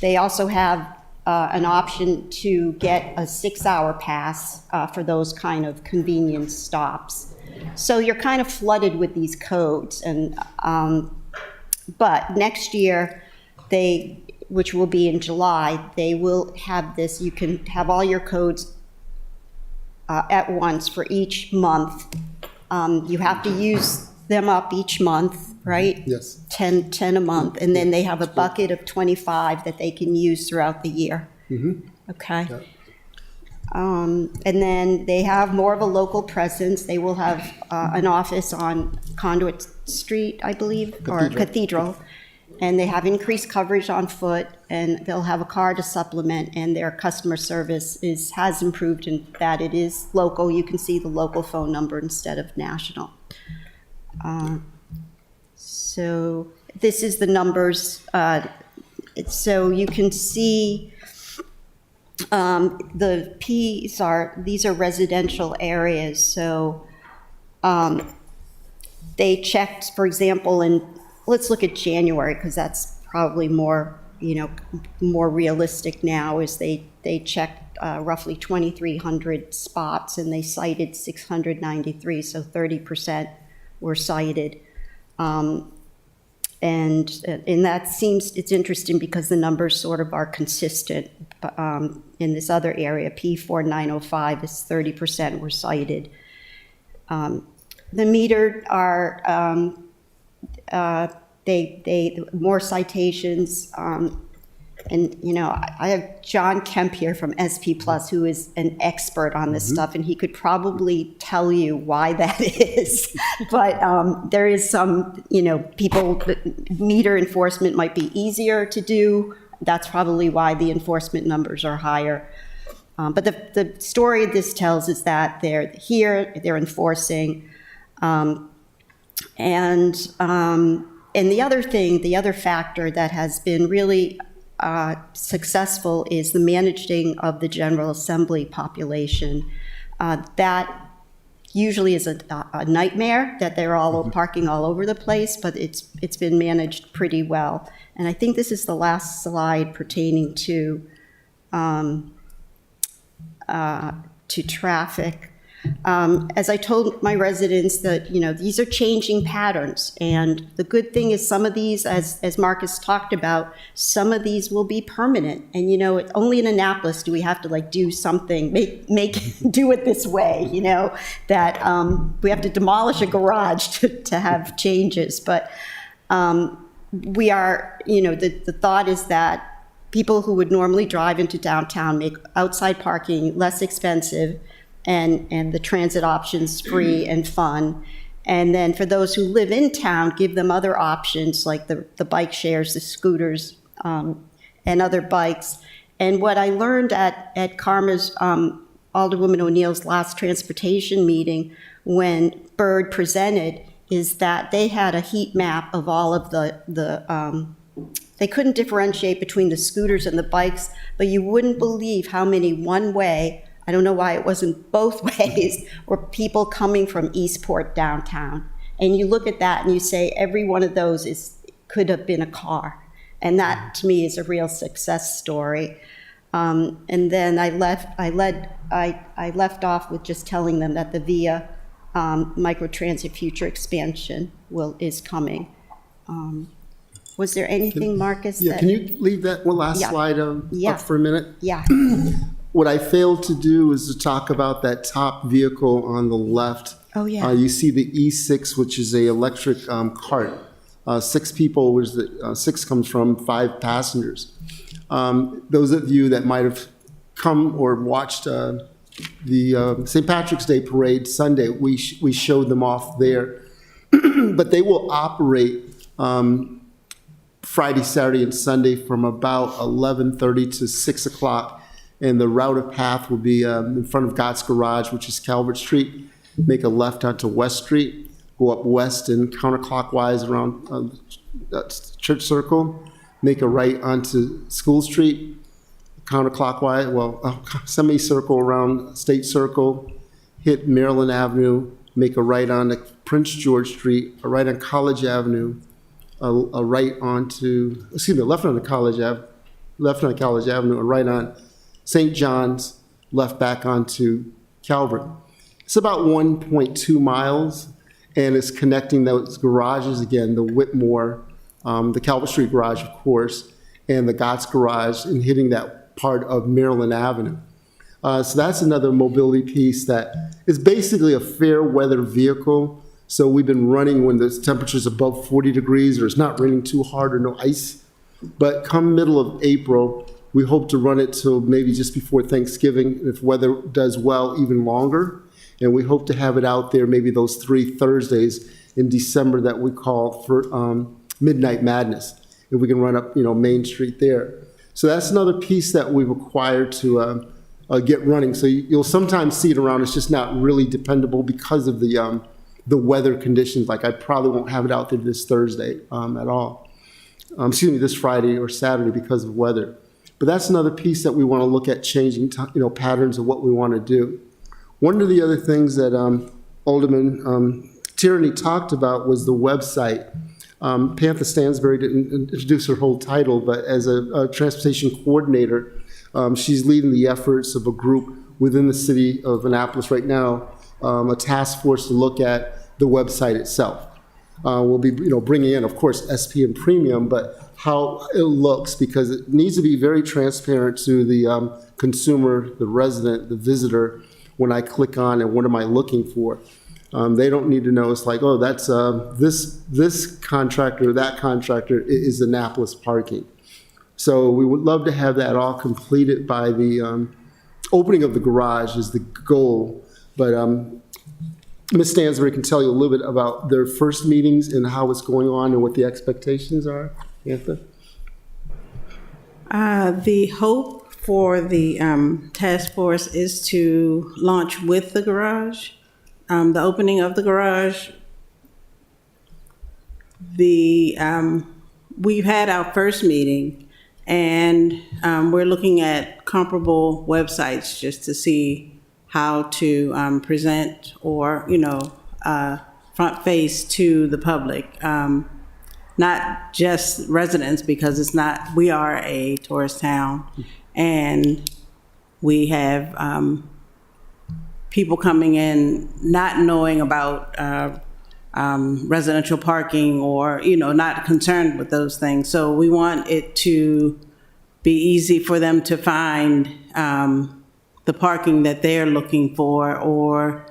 They also have an option to get a 6-hour pass for those kind of convenience stops. So you're kind of flooded with these codes, and but next year, which will be in July, they will have this. You can have all your codes at once for each month. You have to use them up each month, right? Yes. 10 a month, and then they have a bucket of 25 that they can use throughout the year. Okay. Yeah. And then they have more of a local presence. They will have an office on Conduit Street, I believe, or Cathedral. And they have increased coverage on foot, and they'll have a car to supplement, and their customer service has improved in that it is local. You can see the local phone number instead of national. So this is the numbers. So you can see the these are residential areas. So they checked, for example, let's look at January, because that's probably more realistic now, is they checked roughly 2,300 spots, and they cited 693, so 30% were cited. And that it's interesting because the numbers sort of are consistent. In this other area, P4905 is 30% were cited. The metered are, they more citations. And, I have John Kemp here from SP Plus, who is an expert on this stuff, and he could probably tell you why that is. But there is some, meter enforcement might be easier to do. That's probably why the enforcement numbers are higher. But the story this tells is that they're here, they're enforcing. And the other factor that has been really successful is the managing of the General Assembly population. That usually is a nightmare, that they're all parking all over the place, but it's been managed pretty well. And I think this is the last slide pertaining to traffic. As I told my residents that, these are changing patterns. And the good thing is some of these, as Marcus talked about, some of these will be permanent. And, only in Annapolis do we have to do something, do it this way, that we have to demolish a garage to have changes. But we are, the thought is that people who would normally drive into downtown make outside parking less expensive, and the transit options free and fun. And then for those who live in town, give them other options like the bike shares, the scooters, and other bikes. And what I learned at Karma's, Alderwoman O'Neill's last transportation meeting when Byrd presented is that they had a heat map of all of they couldn't differentiate between the scooters and the bikes, but you wouldn't believe how many one-way, I don't know why it wasn't both ways, were people coming from Eastport downtown. And you look at that and you say every one of those could have been a car. And that to me is a real success story. And then I left off with just telling them that the VIA microtransit future expansion is coming. Was there anything, Marcus? Yeah, can you leave that one last slide up for a minute? Yeah. What I failed to do is to talk about that top vehicle on the left. Oh, yeah. You see the E6, which is a electric cart. 6 people, which 6 comes from 5 passengers. Those of you that might have come or watched the St. Patrick's Day parade Sunday, we showed them off there. But they will operate Friday, Saturday, and Sunday from about 11:30 to 6 o'clock. And the route of path will be in front of Gott's Garage, which is Calvert Street. make a left onto West Street, go up west and counterclockwise around Church Circle, make a right onto School Street, counterclockwise, semicircle around State Circle, hit Maryland Avenue, make a right onto Prince George Street, a right on College Avenue, a right onto, left onto College Avenue, a right on St. John's, left back onto Calvert. It's about 1.2 miles, and it's connecting those garages again, the Whitmore, the Calvert Street garage, of course, and the Gott's garage, and hitting that part of Maryland Avenue. So that's another mobility piece that is basically a fair weather vehicle. So we've been running when the temperature's above 40 degrees or it's not raining too hard or no ice. But come middle of April, we hope to run it till maybe just before Thanksgiving, if weather does well, even longer. And we hope to have it out there maybe those 3 Thursdays in December that we call for Midnight Madness. If we can run up, Main Street there. So that's another piece that we've acquired to get running. So you'll sometimes see it around. It's just not really dependable because of the weather conditions. Like I probably won't have it out there this Thursday at all. This Friday or Saturday because of weather. But that's another piece that we want to look at changing, patterns of what we want to do. One of the other things that Alderman Tierney talked about was the website. Panther Stansberry didn't introduce her whole title, but as a transportation coordinator, she's leading the efforts of a group within the city of Annapolis right now, a task force to look at the website itself. We'll be, bringing in, of course, SP and Premium, but how it looks, because it needs to be very transparent to the consumer, the resident, the visitor. When I click on and what am I looking for? They don't need to know. It's like, oh, that's this contractor, that contractor is Annapolis Parking. So we would love to have that all completed by the opening of the garage is the goal. But Ms. Stansbury can tell you a little bit about their first meetings and how it's going on and what the expectations are. Anthony? The hope for the task force is to launch with the garage. The opening of the garage, we've had our first meeting, and we're looking at comparable websites just to see how to present or, front face to the public. Not just residents, because we are a tourist town, and we have people coming in not knowing about residential parking or, not concerned with those things. So we want it to be easy for them to find the parking that they're looking for, or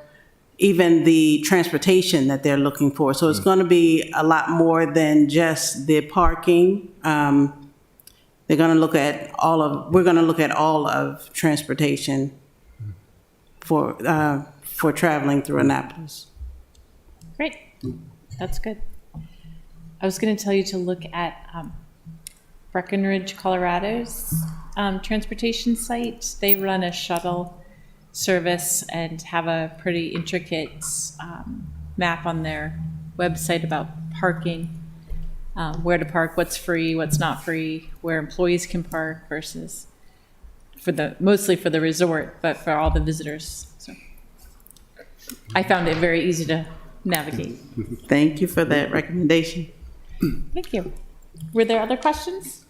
even the transportation that they're looking for. So it's going to be a lot more than just the parking. We're going to look at all of transportation for traveling through Annapolis. Great. That's good. I was going to tell you to look at Breckenridge, Colorado's transportation site. They run a shuttle service and have a pretty intricate map on their website about parking, where to park, what's free, what's not free, where employees can park versus mostly for the resort, but for all the visitors. So I found it very easy to navigate. Thank you for that recommendation. Thank you. Were there other questions?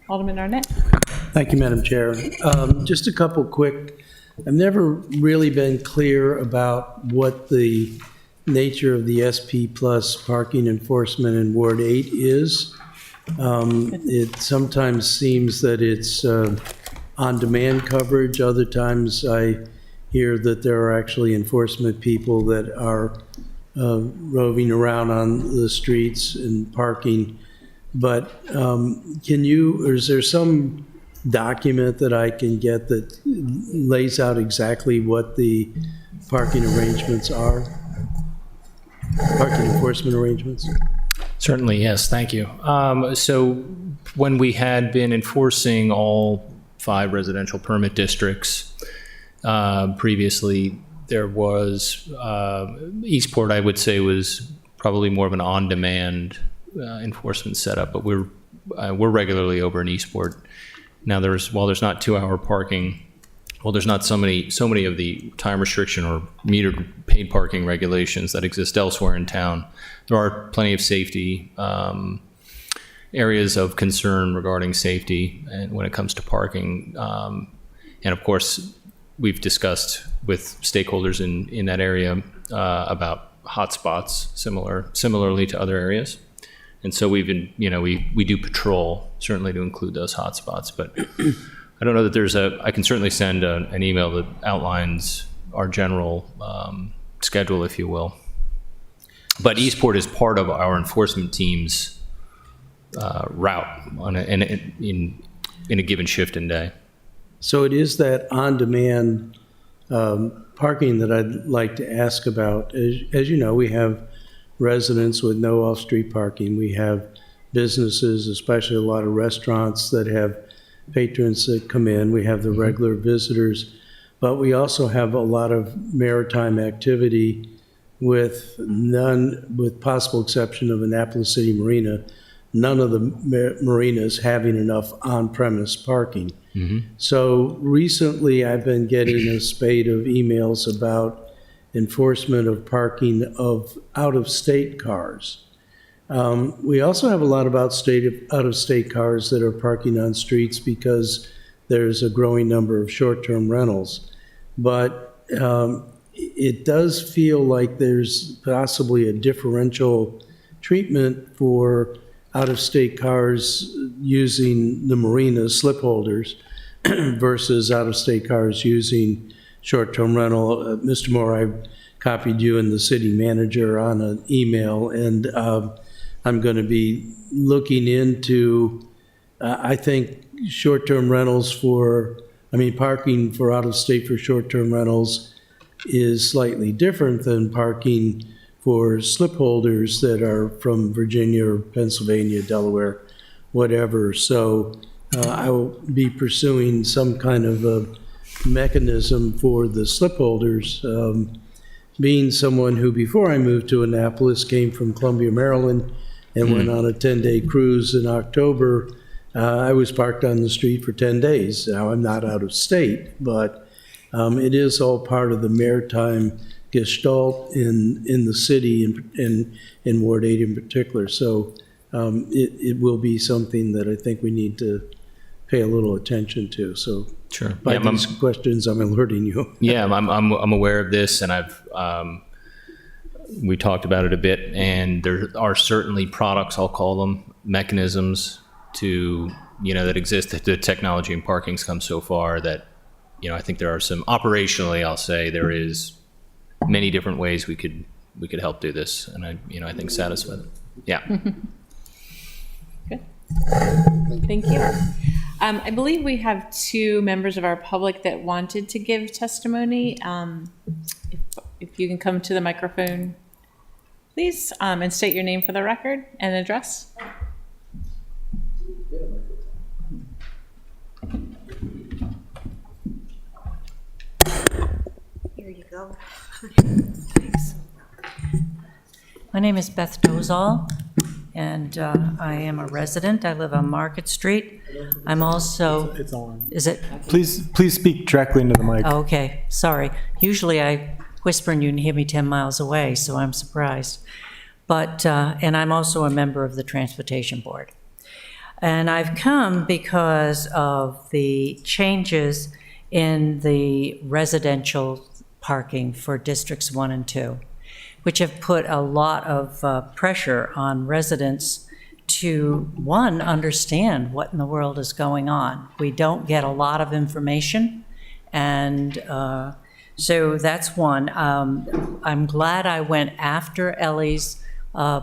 Alderman Arnett? Thank you, Madam Chair. Just a couple quick, I've never really been clear about what the nature of the SP Plus parking enforcement in Ward 8 is. It sometimes seems that it's on-demand coverage. Other times I hear that there are actually enforcement people that are roving around on the streets and parking. But is there some document that I can get that lays out exactly what the parking arrangements are? Parking enforcement arrangements? Certainly, yes, thank you. So when we had been enforcing all 5 residential permit districts previously, There was, Eastport, I would say, was probably more of an on-demand enforcement setup, but we're regularly over in Eastport. Now, while there's not 2-hour parking, well, there's not so many of the time restriction or metered paid parking regulations that exist elsewhere in town. There are plenty of safety areas of concern regarding safety and when it comes to parking. And of course, we've discussed with stakeholders in that area about hotspots, similarly to other areas. And so we've been, we do patrol, certainly to include those hotspots, but I don't know that I can certainly send an email that outlines our general schedule, if you will. But Eastport is part of our enforcement team's route in a given shift and day. So it is that on-demand parking that I'd like to ask about. As you know, we have residents with no off-street parking. We have businesses, especially a lot of restaurants that have patrons that come in. We have the regular visitors, but we also have a lot of maritime activity with possible exception of Annapolis City Marina, none of the marinas having enough on-premise parking. So recently I've been getting a spate of emails about enforcement of parking of out-of-state cars. We also have a lot of out-of-state cars that are parking on streets because there's a growing number of short-term rentals. But it does feel like there's possibly a differential treatment for out-of-state cars using the marina slip holders versus out-of-state cars using short-term rental. Mr. Moore, I copied you and the city manager on an email, and I'm going to be looking into, I think, short-term rentals parking for out-of-state for short-term rentals is slightly different than parking for slip holders that are from Virginia or Pennsylvania, Delaware, whatever. So I will be pursuing some kind of a mechanism for the slip holders. Being someone who, before I moved to Annapolis, came from Columbia, Maryland, and went on a 10-day cruise in October, I was parked on the street for 10 days. Now, I'm not out of state, but it is all part of the maritime gestalt in the city and in Ward 8 in particular. So it will be something that I think we need to pay a little attention to. So Sure. by these questions, I'm alerting you. Yeah, I'm aware of this, and we talked about it a bit, and there are certainly products, I'll call them, mechanisms to, that exist. The technology in parking's come so far that, I think there are some, operationally, I'll say, there is many different ways we could help do this, and I think satisfy them. Yeah. Good. Thank you. I believe we have 2 members of our public that wanted to give testimony. If you can come to the microphone, please, and state your name for the record and address. Here you go. Thanks. My name is Beth Dozal, and I am a resident. I live on Market Street. I'm also... It's on. Is it? Please speak directly into the mic. Oh, okay, sorry. Usually I whisper and you can hear me 10 miles away, so I'm surprised. But, and I'm also a member of the Transportation Board. And I've come because of the changes in the residential parking for Districts 1 and 2, which have put a lot of pressure on residents to, one, understand what in the world is going on. We don't get a lot of information, and so that's one. I'm glad I went after Ellie's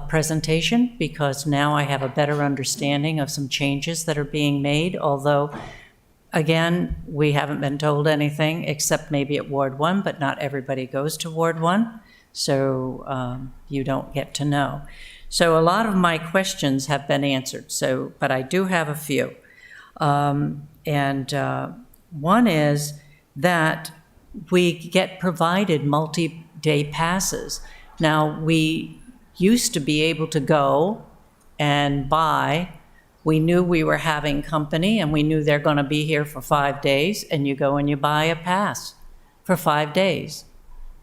presentation, because now I have a better understanding of some changes that are being made, although, again, we haven't been told anything except maybe at Ward 1, but not everybody goes to Ward 1, so you don't get to know. So a lot of my questions have been answered, but I do have a few. And one is that we get provided multi-day passes. Now, we used to be able to go and buy. We knew we were having company and we knew they're going to be here for 5 days, and you go and you buy a pass for 5 days.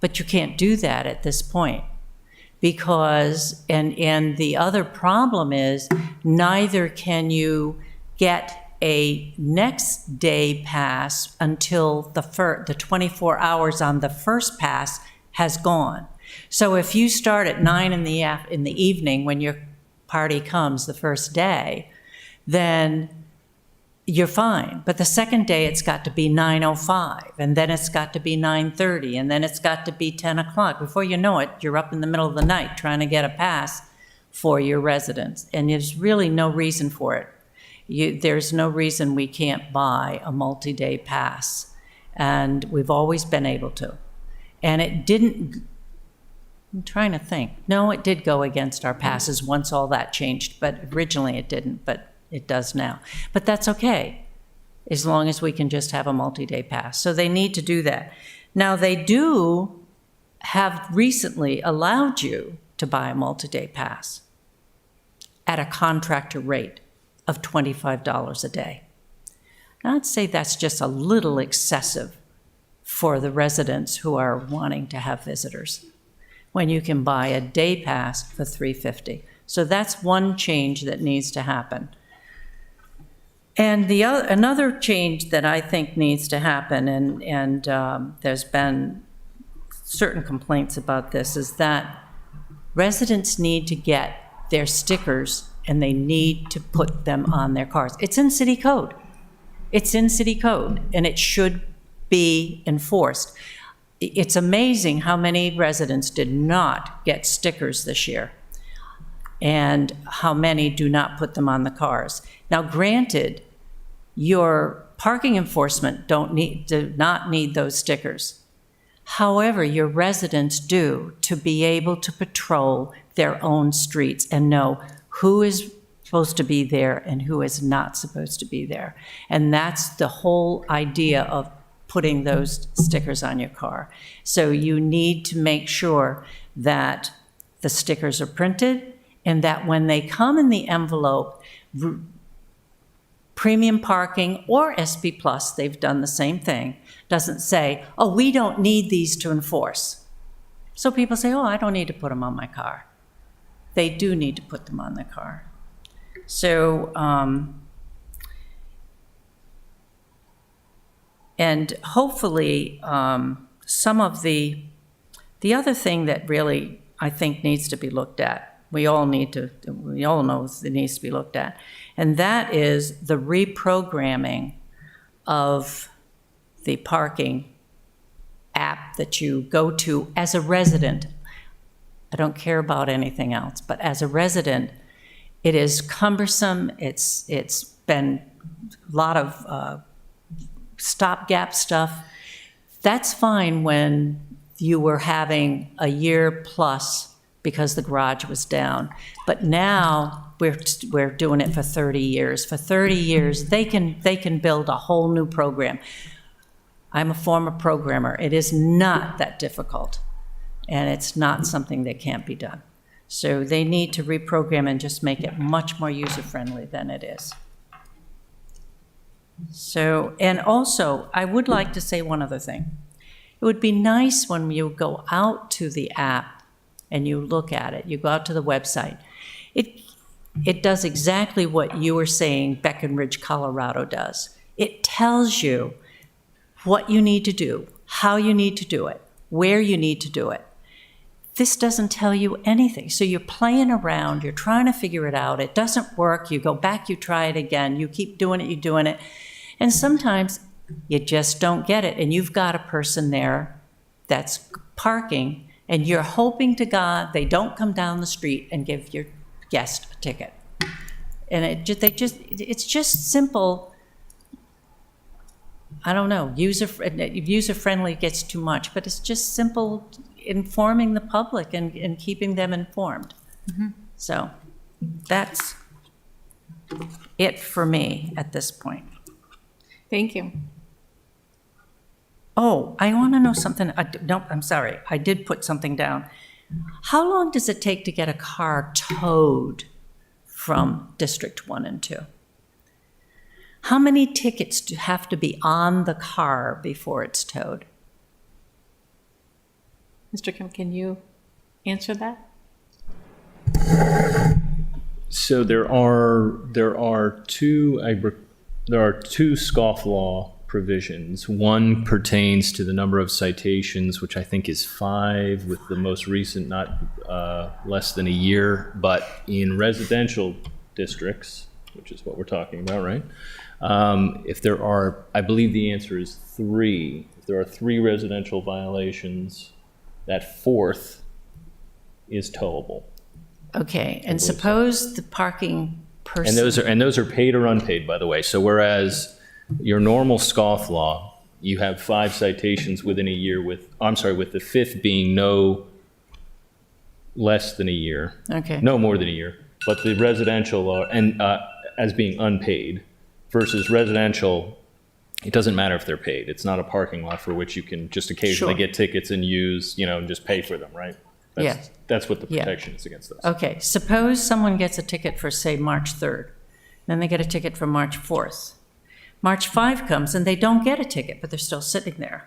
But you can't do that at this point because, and the other problem is neither can you get a next day pass until the 24 hours on the first pass has gone. So if you start at 9 in the evening when your party comes the first day, then you're fine. But the second day, it's got to be 9:05, and then it's got to be 9:30, and then it's got to be 10 o'clock. Before you know it, you're up in the middle of the night trying to get a pass for your residents, and there's really no reason for it. There's no reason we can't buy a multi-day pass, and we've always been able to. And it didn't, I'm trying to think. No, it did go against our passes once all that changed, but originally it didn't, but it does now. But that's okay, as long as we can just have a multi-day pass. So they need to do that. Now, they do have recently allowed you to buy a multi-day pass at a contractor rate of $25 a day. Now, I'd say that's just a little excessive for the residents who are wanting to have visitors, when you can buy a day pass for $350. So that's one change that needs to happen. And another change that I think needs to happen, and there's been certain complaints about this, is that residents need to get their stickers and they need to put them on their cars. It's in city code. It's in city code, and it should be enforced. It's amazing how many residents did not get stickers this year and how many do not put them on the cars. Now, granted, your parking enforcement do not need those stickers. However, your residents do, to be able to patrol their own streets and know who is supposed to be there and who is not supposed to be there. And that's the whole idea of putting those stickers on your car. So you need to make sure that the stickers are printed and that when they come in the envelope, premium parking or SP Plus, they've done the same thing, doesn't say, oh, we don't need these to enforce. So people say, oh, I don't need to put them on my car. They do need to put them on the car. So, and hopefully, some of the other thing that really I think needs to be looked at, we all know it needs to be looked at, and that is the reprogramming of the parking app that you go to as a resident. I don't care about anything else, but as a resident, it is cumbersome. It's been a lot of stopgap stuff. That's fine when you were having a year plus because the garage was down. But now we're doing it for 30 years. For 30 years, they can build a whole new program. I'm a former programmer. It is not that difficult, and it's not something that can't be done. So they need to reprogram and just make it much more user-friendly than it is. So, and also, I would like to say one other thing. It would be nice when you go out to the app and you look at it, you go out to the website. It does exactly what you were saying Breckenridge, Colorado does. It tells you what you need to do, how you need to do it, where you need to do it. This doesn't tell you anything. So you're playing around, you're trying to figure it out, it doesn't work, you go back, you try it again, you keep doing it, you're doing it. And sometimes you just don't get it. And you've got a person there that's parking, and you're hoping to God they don't come down the street and give your guest a ticket. And it's just simple. I don't know, user-friendly gets too much, but it's just simple informing the public and keeping them informed. Mm-hmm. So that's it for me at this point. Thank you. Oh, I want to know something. No, I'm sorry. I did put something down. How long does it take to get a car towed from District 1 and 2? How many tickets do have to be on the car before it's towed? Mr. Kim, can you answer that? So there are two scofflaw provisions. One pertains to the number of citations, which I think is 5, with the most recent not less than a year. But in residential districts, which is what we're talking about, right? If there are, I believe the answer is 3. If there are 3 residential violations, that 4th is towable. Okay, and suppose the parking person. And those are paid or unpaid, by the way. So whereas your normal scofflaw, you have 5 citations within a year with the 5th being no less than a year. Okay. No more than a year. But the residential are, as being unpaid versus residential, it doesn't matter if they're paid. It's not a parking lot for which you can just occasionally Sure. get tickets and use, and just pay for them, right? That's what the Yeah. protection is against those. Okay, suppose someone gets a ticket for, say, March 3rd, then they get a ticket for March 4th. March 5 comes and they don't get a ticket, but they're still sitting there.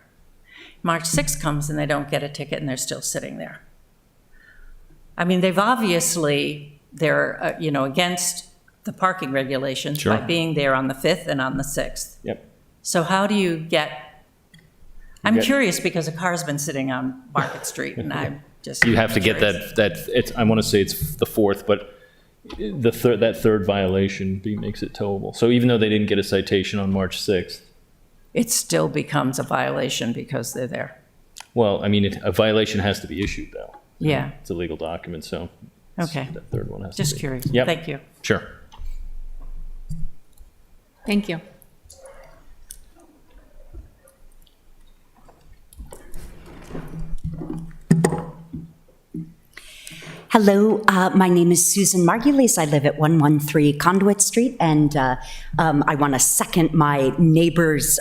March 6 comes and they don't get a ticket and they're still sitting there. I mean, they're against the parking regulations Sure. by being there on the 5th and on the 6th. Yep. So how do you I'm curious because a car's been sitting on Market Street and I'm just. You have to get curious. I want to say it's the 4th, but that third violation makes it towable. So even though they didn't get a citation on March 6th, It still becomes a violation because they're there. well, I mean, a violation has to be issued, though. Yeah, It's a legal document, so okay. that third one has to be. Just curious. Yep. Thank you. Sure. Thank you. Hello, my name is Susan Margulies. I live at 113 Conduit Street, and I want to second my neighbor's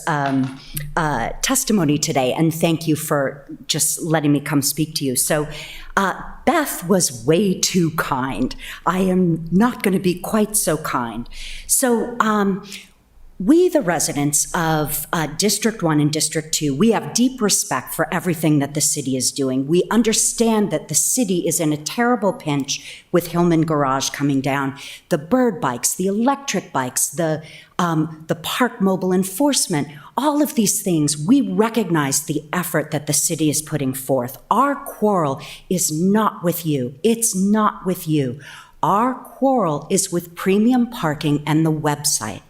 testimony today, and thank you for just letting me come speak to you. So Beth was way too kind. I am not going to be quite so kind. So we, the residents of District 1 and District 2, we have deep respect for everything that the city is doing. We understand that the city is in a terrible pinch with Hillman Garage coming down. The bird bikes, the electric bikes, the park mobile enforcement, all of these things, we recognize the effort that the city is putting forth. Our quarrel is not with you. It's not with you. Our quarrel is with premium parking and the website.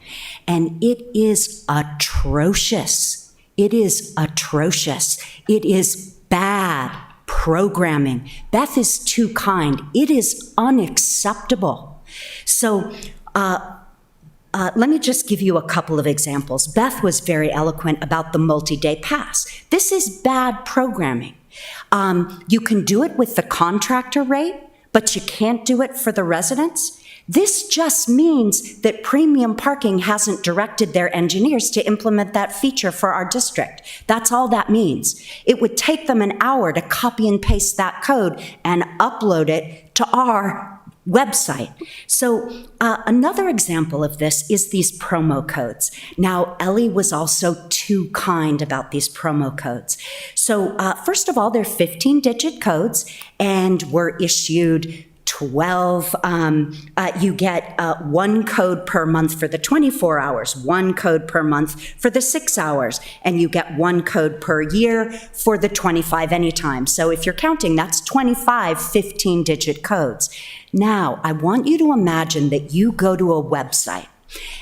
And it is atrocious. It is atrocious. It is bad programming. Beth is too kind. It is unacceptable. So let me just give you a couple of examples. Beth was very eloquent about the multi-day pass. This is bad programming. You can do it with the contractor rate, but you can't do it for the residents. This just means that premium parking hasn't directed their engineers to implement that feature for our district. That's all that means. It would take them an hour to copy and paste that code and upload it to our website. So another example of this is these promo codes. Now, Ellie was also too kind about these promo codes. So first of all, they're 15-digit codes and were issued 12. You get 1 code per month for the 24 hours, 1 code per month for the 6 hours, and you get 1 code per year for the 25 anytime. So if you're counting, that's 25 15-digit codes. Now, I want you to imagine that you go to a website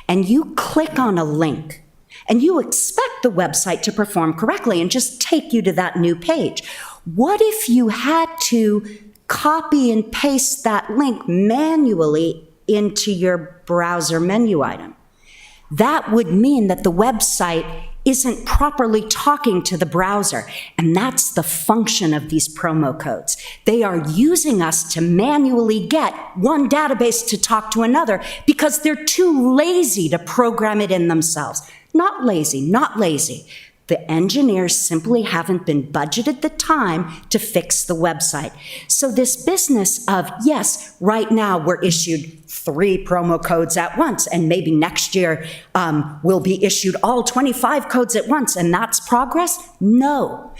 and you click on a link and you expect the website to perform correctly and just take you to that new page. What if you had to copy and paste that link manually into your browser menu item? That would mean that the website isn't properly talking to the browser. And that's the function of these promo codes. They are using us to manually get one database to talk to another because they're too lazy to program it in themselves. Not lazy, not lazy. The engineers simply haven't been budgeted the time to fix the website. So this business of, yes, right now we're issued 3 promo codes at once, and maybe next year we'll be issued all 25 codes at once, and that's progress? No.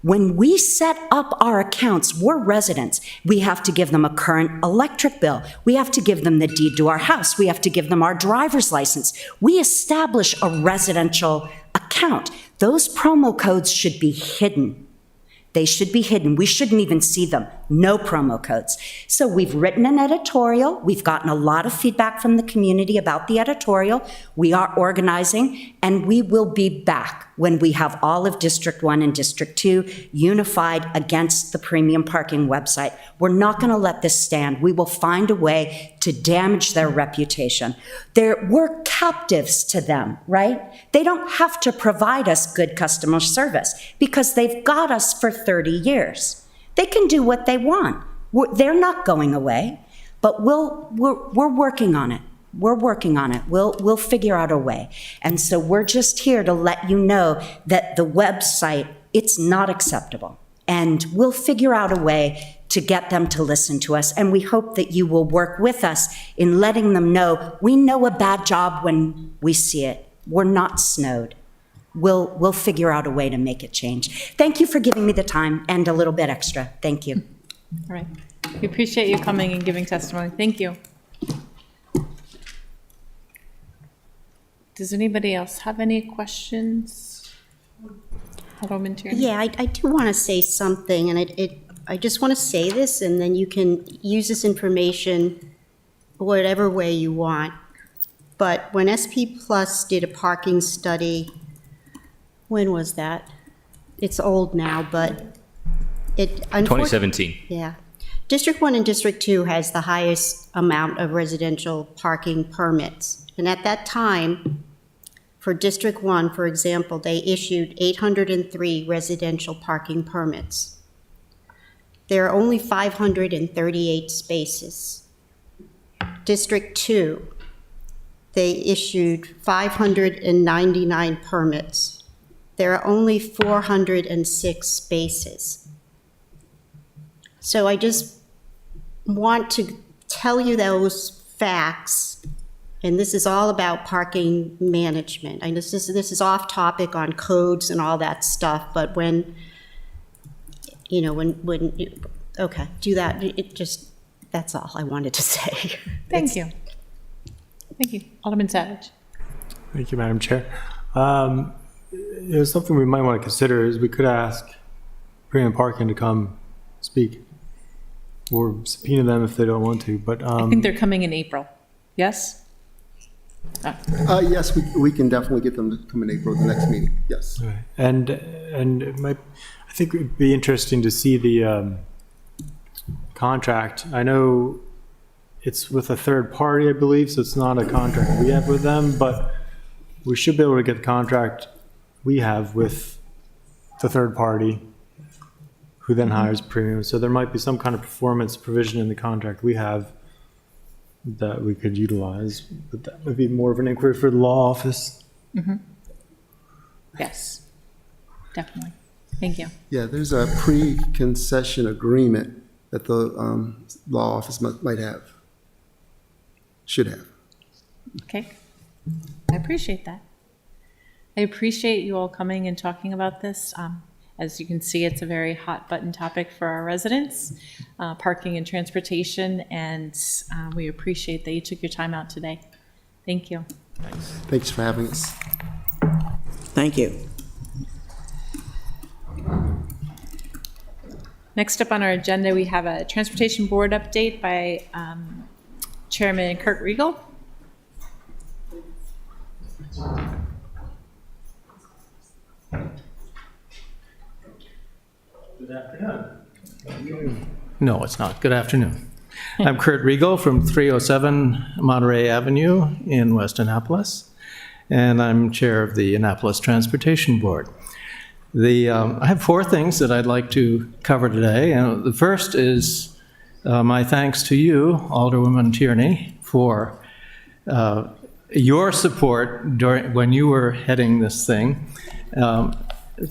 When we set up our accounts, we're residents. We have to give them a current electric bill. We have to give them the deed to our house. We have to give them our driver's license. We establish a residential account. Those promo codes should be hidden. They should be hidden. We shouldn't even see them. No promo codes. So we've written an editorial. We've gotten a lot of feedback from the community about the editorial. We are organizing, and we will be back when we have all of District 1 and District 2 unified against the premium parking website. We're not going to let this stand. We will find a way to damage their reputation. We're captives to them, right? They don't have to provide us good customer service because they've got us for 30 years. They can do what they want. They're not going away, but we're working on it. We're working on it. We'll figure out a way. And so we're just here to let you know that the website, it's not acceptable. And we'll figure out a way to get them to listen to us. And we hope that you will work with us in letting them know we know a bad job when we see it. We're not snowed. We'll figure out a way to make it change. Thank you for giving me the time and a little bit extra. Thank you. All right. We appreciate you coming and giving testimony. Thank you. Does anybody else have any questions? Alderwoman Tierney? Yeah, I do want to say something, and I just want to say this, and then you can use this information whatever way you want. But when SP Plus did a parking study, when was that? It's old now, but it... 2017. Yeah. District 1 and District 2 has the highest amount of residential parking permits. And at that time, for District 1, for example, they issued 803 residential parking permits. There are only 538 spaces. District 2, they issued 599 permits. There are only 406 spaces. So I just want to tell you those facts, and this is all about parking management. I know this is off topic on codes and all that stuff, but when you, okay, do that. It just, that's all I wanted to say. Thank you. Thank you. Alderman Savage. Thank you, Madam Chair. Something we might want to consider is we could ask premium parking to come speak, or subpoena them if they don't want to. But I think they're coming in April. Yes? Yes, we can definitely get them to come in April, the next meeting, yes. okay. And I think it would be interesting to see the contract. I know it's with a third party, I believe, so it's not a contract we have with them, but we should be able to get the contract we have with the third party who then hires premium. So there might be some kind of performance provision in the contract we have that we could utilize, but that would be more of an inquiry for the law office. Yes, definitely. Thank you. Yeah, there's a pre-concession agreement that the law office might have, should have. Okay. I appreciate that. I appreciate you all coming and talking about this. As you can see, it's a very hot button topic for our residents, parking and transportation, and we appreciate that you took your time out today. Thank you. Thanks for having us. Thank you. Next up on our agenda, we have a Transportation Board update by Chairman Kurt Riegel. Good afternoon. No, it's not. Good afternoon. I'm Kurt Riegel from 307 Monterey Avenue in West Annapolis, and I'm chair of the Annapolis Transportation Board. I have 4 things that I'd like to cover today. And the first is my thanks to you, Alderwoman Tierney, for your support when you were heading this thing.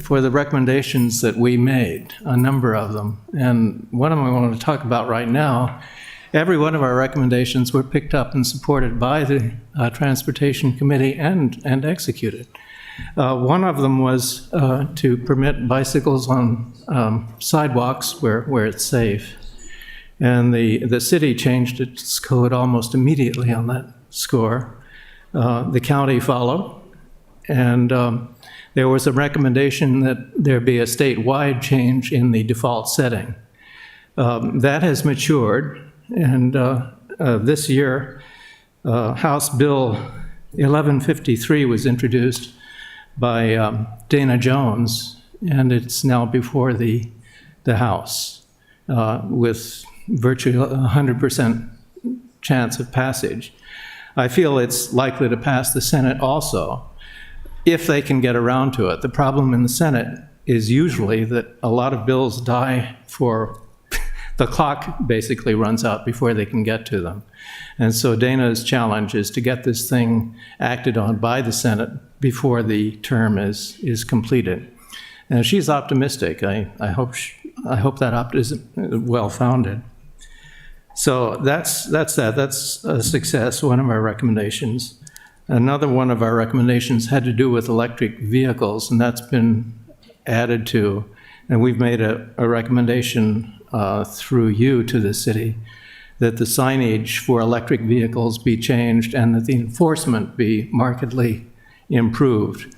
for the recommendations that we made, a number of them. And one of them I want to talk about right now. Every one of our recommendations were picked up and supported by the Transportation Committee and executed. One of them was to permit bicycles on sidewalks where it's safe. And the city changed its code almost immediately on that score. The county followed, and there was a recommendation that there be a statewide change in the default setting. That has matured, and this year, House Bill 1153 was introduced by Dana Jones, and it's now before the House with virtually 100% chance of passage. I feel it's likely to pass the Senate also, if they can get around to it. The problem in the Senate is usually that a lot of bills die for the clock basically runs out before they can get to them. And so Dana's challenge is to get this thing acted on by the Senate before the term is completed. And she's optimistic. I hope that optimism is well-founded. So that's that. That's a success, one of our recommendations. Another one of our recommendations had to do with electric vehicles, and that's been added to. And we've made a recommendation through you to the city that the signage for electric vehicles be changed and that the enforcement be markedly improved.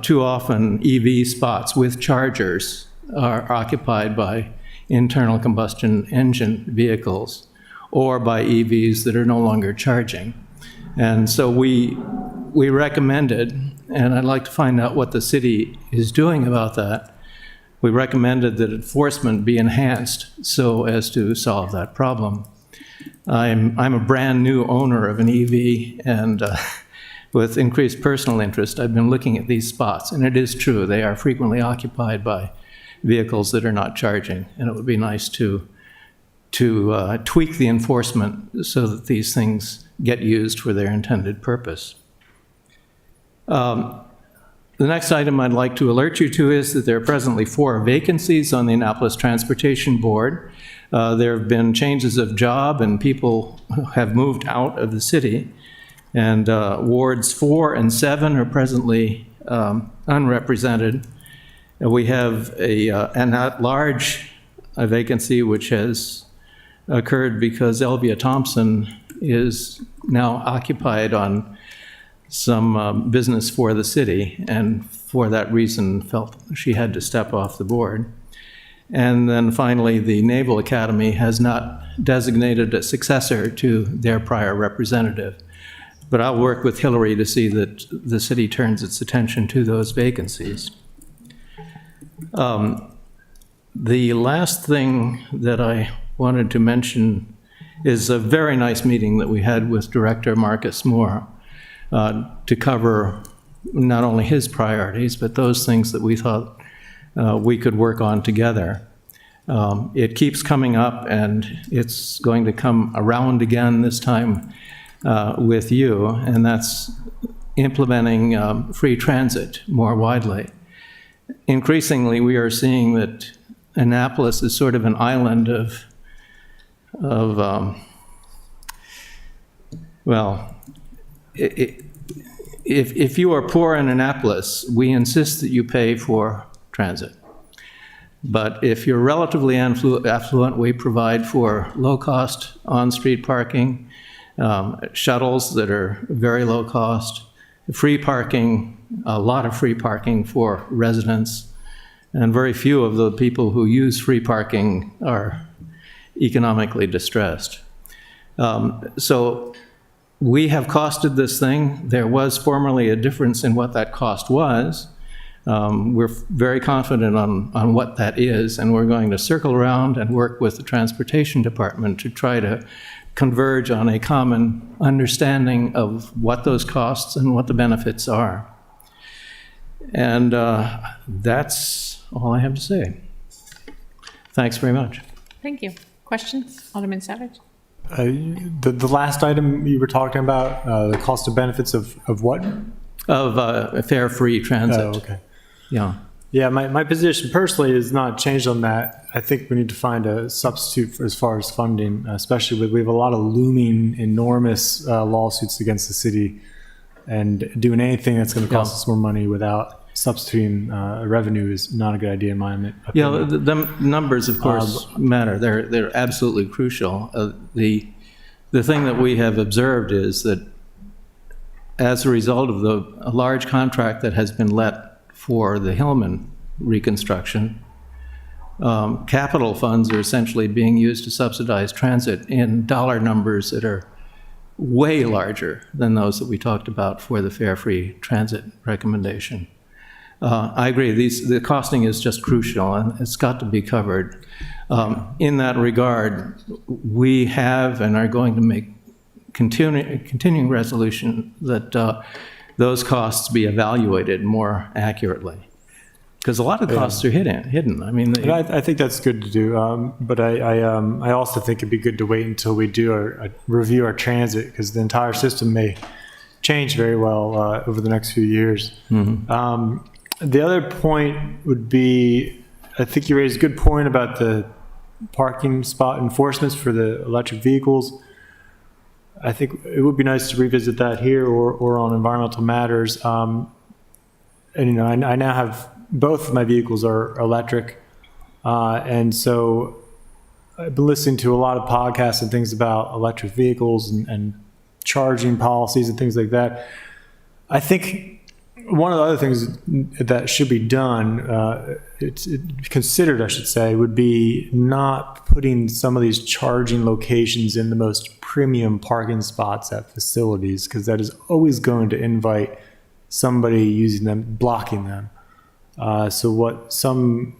Too often, EV spots with chargers are occupied by internal combustion engine vehicles or by EVs that are no longer charging. And so we recommended, and I'd like to find out what the city is doing about that. We recommended that enforcement be enhanced so as to solve that problem. I'm a brand new owner of an EV, and with increased personal interest, I've been looking at these spots, and it is true, they are frequently occupied by vehicles that are not charging, and it would be nice to tweak the enforcement so that these things get used for their intended purpose. The next item I'd like to alert you to is that there are presently 4 vacancies on the Annapolis Transportation Board. There have been changes of job and people have moved out of the city. And wards 4 and 7 are presently unrepresented. We have an at-large vacancy which has occurred because Elvia Thompson is now occupied on some business for the city, and for that reason felt she had to step off the board. And then finally, the Naval Academy has not designated a successor to their prior representative. But I'll work with Hillary to see that the city turns its attention to those vacancies. The last thing that I wanted to mention is a very nice meeting that we had with Director Marcus Moore to cover not only his priorities, but those things that we thought we could work on together. It keeps coming up, and it's going to come around again this time with you, and that's implementing free transit more widely. Increasingly, we are seeing that Annapolis is sort of an island if you are poor in Annapolis, we insist that you pay for transit. But if you're relatively affluent, we provide for low-cost on-street parking, shuttles that are very low cost, free parking, a lot of free parking for residents, and very few of the people who use free parking are economically distressed. So we have costed this thing. There was formerly a difference in what that cost was. We're very confident on what that is, and we're going to circle around and work with the Transportation Department to try to converge on a common understanding of what those costs and what the benefits are. And that's all I have to say. Thanks very much. Thank you. Questions? Alderman Savage? The last item you were talking about, the cost of benefits of what? Of fare-free transit. Oh, okay. Yeah. Yeah, my position personally is not changed on that. I think we need to find a substitute as far as funding, especially we have a lot of looming enormous lawsuits against the city, and doing anything that's going to cost us more money without substituting revenue is not a good idea in my opinion. Yeah, the numbers, of course, matter. They're absolutely crucial. The thing that we have observed is that as a result of a large contract that has been let for the Hillman reconstruction, capital funds are essentially being used to subsidize transit in dollar numbers that are way larger than those that we talked about for the fare-free transit recommendation. I agree, the costing is just crucial, and it's got to be covered. In that regard, we have and are going to make continuing resolution that those costs be evaluated more accurately. Because a lot of costs are hidden. I mean, I think that's good to do, but I also think it'd be good to wait until we do review our transit, because the entire system may change very well over the next few years. Mm-hmm. The other point would be, I think you raised a good point about the parking spot enforcements for the electric vehicles. I think it would be nice to revisit that here or on environmental matters. And I now have both of my vehicles are electric, and so I've been listening to a lot of podcasts and things about electric vehicles and charging policies and things like that. I think one of the other things that should be done, considered, I should say, would be not putting some of these charging locations in the most premium parking spots at facilities, because that is always going to invite somebody using them, blocking them. So what some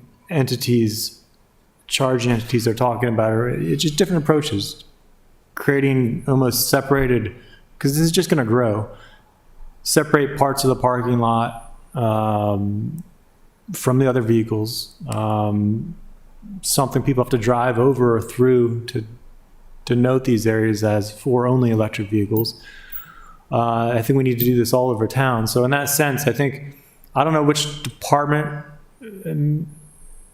charging entities are talking about are just different approaches, creating almost separated, because this is just going to grow, separate parts of the parking lot from the other vehicles, something people have to drive over or through to note these areas as for only electric vehicles. I think we need to do this all over town. So in that sense, I don't know which department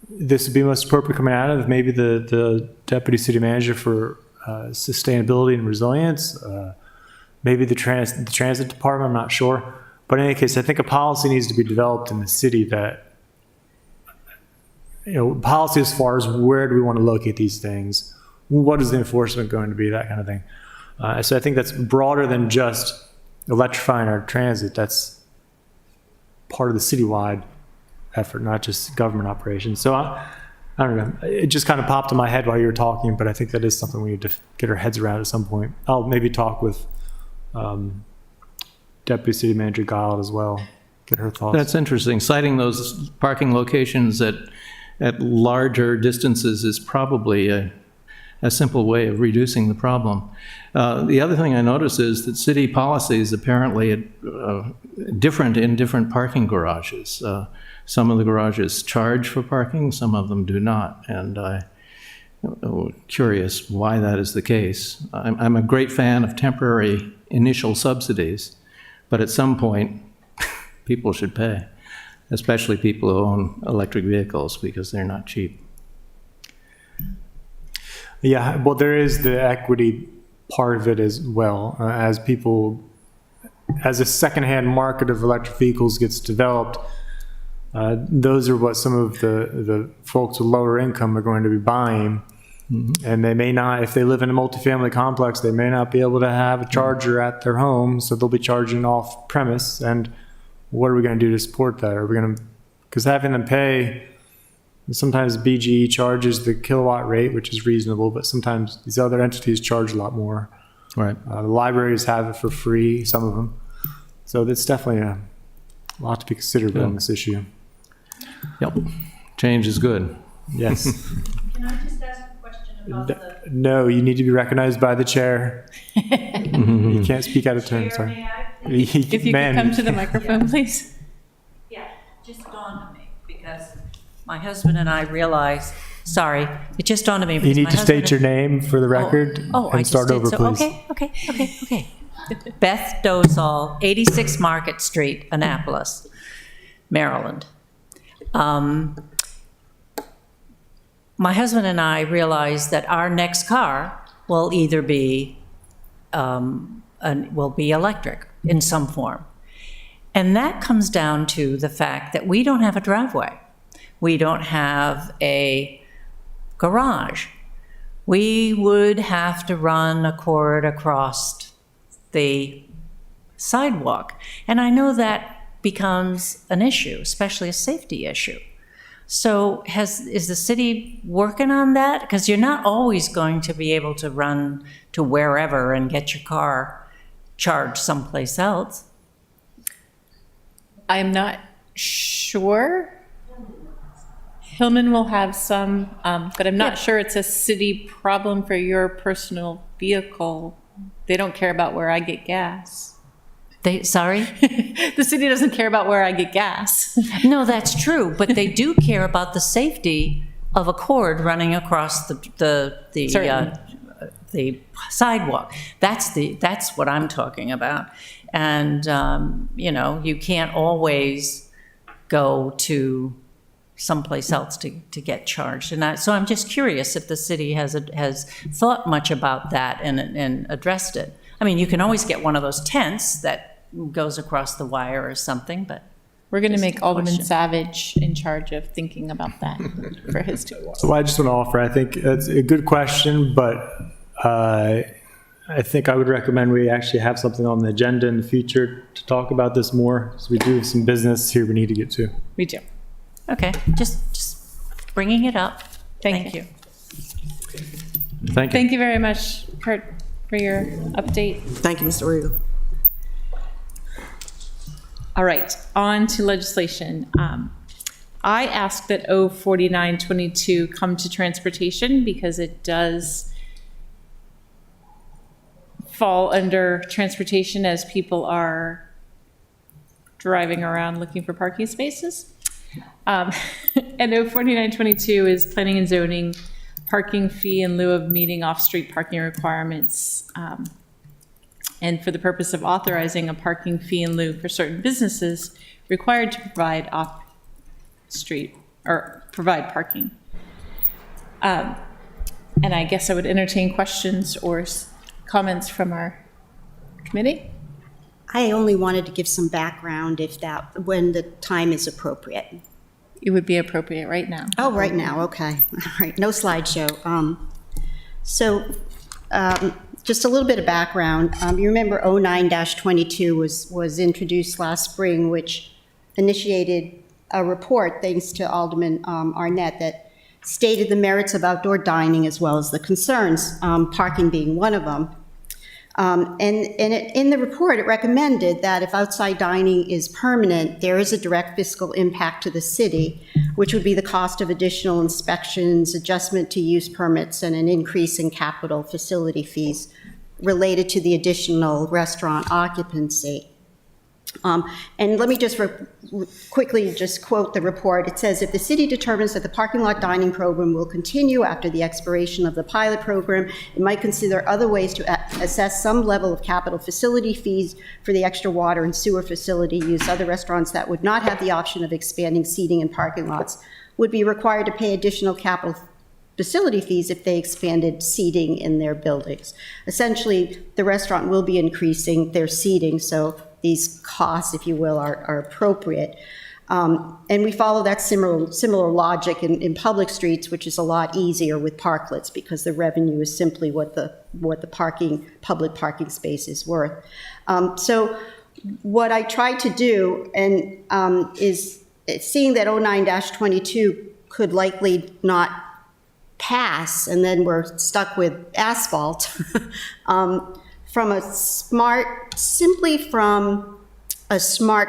this would be most appropriate coming out of. Maybe the deputy city manager for sustainability and resilience, maybe the transit department, I'm not sure. But in any case, I think a policy needs to be developed in the city that, policy as far as where do we want to locate these things? What is the enforcement going to be? That kind of thing. So I think that's broader than just electrifying our transit. That's part of the citywide effort, not just government operations. So I don't know. It just kind of popped in my head while you were talking, but I think that is something we need to get our heads around at some point. I'll maybe talk with Deputy City Manager Giles as well, get her thoughts. That's interesting. Citing those parking locations at larger distances is probably a simple way of reducing the problem. The other thing I notice is that city policies apparently different in different parking garages. Some of the garages charge for parking, some of them do not, and I'm curious why that is the case. I'm a great fan of temporary initial subsidies, but at some point, people should pay, especially people who own electric vehicles, because they're not cheap. Yeah, well, there is the equity part of it as well. As a secondhand market of electric vehicles gets developed, those are what some of the folks with lower income are going to be buying. Mm-hmm. And they may not, if they live in a multifamily complex, they may not be able to have a charger at their home, so they'll be charging off premise. And what are we going to do to support that? Are we going to, because having them pay, sometimes BGE charges the kilowatt rate, which is reasonable, but sometimes these other entities charge a lot more. Right. The libraries have it for free, some of them. So that's definitely a lot to be considered on this issue. Yep. Change is good. Yes. Can I just ask a question about the... No, you need to be recognized by the chair. You can't speak out of turn, Chair, sorry. may I please? If you could come to the microphone, please. Yeah, just dawned on me, because my husband and I realized, sorry, it just dawned on me. You need to state your name for the record and start over, please. Okay. Beth Dozal, 86 Market Street, Annapolis, Maryland. My husband and I realized that our next car will either be will be electric in some form. And that comes down to the fact that we don't have a driveway. We don't have a garage. We would have to run a cord across the sidewalk. And I know that becomes an issue, especially a safety issue. So is the city working on that? Because you're not always going to be able to run to wherever and get your car charged someplace else. I'm not sure. Hillman will have some, but I'm not sure it's a city problem for your personal vehicle. They don't care about where I get gas. Sorry? The city doesn't care about where I get gas. No, that's true, but they do care about the safety of a cord running across the sidewalk. That's what I'm talking about. And, you can't always go to someplace else to get charged. And so I'm just curious if the city has thought much about that and addressed it. I mean, you can always get one of those tents that goes across the wire or something, but. We're going to make Alderman question. Savage in charge of thinking about that for his two. So I just want to offer, I think it's a good question, but I think I would recommend we actually have something on the agenda in the future to talk about this more, because we do have some business here we need to get to. We do. Okay, just bringing it up. Thank you. Thank you. Thank you very much, Kurt, for your update. Thank you, Mr. Regal. All right, on to legislation. I asked that 04922 come to transportation because it does fall under transportation as people are driving around looking for parking spaces. And 04922 is planning and zoning parking fee in lieu of meeting off-street parking requirements. And for the purpose of authorizing a parking fee in lieu for certain businesses required to provide off-street or provide parking. And I guess I would entertain questions or comments from our committee. I only wanted to give some background when the time is appropriate. It would be appropriate right now. Oh, right now, okay. All right, no slideshow. Just a little bit of background. You remember 09-22 was introduced last spring, which initiated a report, thanks to Alderman Arnett, that stated the merits of outdoor dining as well as the concerns, parking being one of them. In the report, it recommended that if outside dining is permanent, there is a direct fiscal impact to the city, which would be the cost of additional inspections, adjustment to use permits, and an increase in capital facility fees related to the additional restaurant occupancy. And let me just quickly just quote the report. It says, if the city determines that the parking lot dining program will continue after the expiration of the pilot program, it might consider other ways to assess some level of capital facility fees for the extra water and sewer facility use. Other restaurants that would not have the option of expanding seating in parking lots would be required to pay additional capital facility fees if they expanded seating in their buildings. Essentially, the restaurant will be increasing their seating, so these costs, if you will, are appropriate. And we follow that similar logic in public streets, which is a lot easier with parklets because the revenue is simply what the public parking space is worth. So what I tried to do is seeing that 09-22 could likely not pass, and then we're stuck with asphalt. From a smart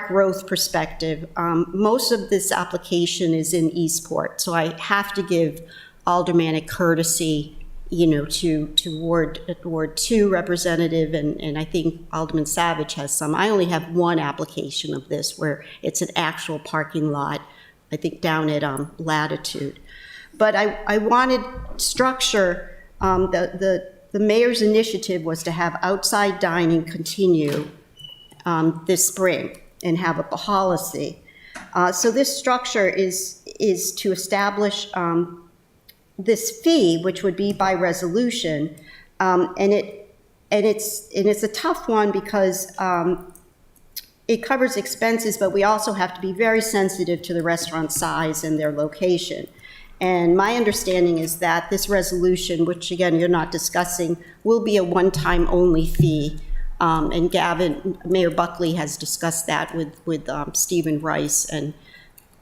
growth perspective, most of this application is in Eastport, so I have to give aldermanic courtesy, to Ward 2 representative, and I think Alderman Savage has some. I only have one application of this where it's an actual parking lot, I think down at Latitude. But I wanted structure. The mayor's initiative was to have outside dining continue this spring and have a policy. So this structure is to establish this fee, which would be by resolution, and it's a tough one because it covers expenses, but we also have to be very sensitive to the restaurant size and their location. And my understanding is that this resolution, which again you're not discussing, will be a one-time only fee. And Mayor Buckley has discussed that with Stephen Rice, and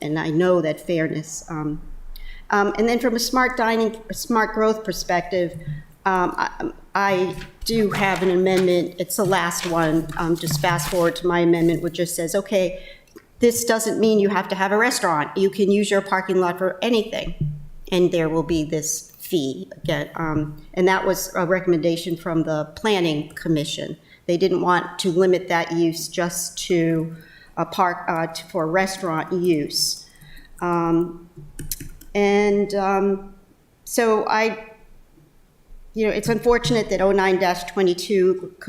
I know that fairness. And then from a smart growth perspective, I do have an amendment. It's the last one. Just fast forward to my amendment, which just says, okay, this doesn't mean you have to have a restaurant. You can use your parking lot for anything, and there will be this fee again. And that was a recommendation from the Planning Commission. They didn't want to limit that use just to a park for restaurant use. So it's unfortunate that 09-22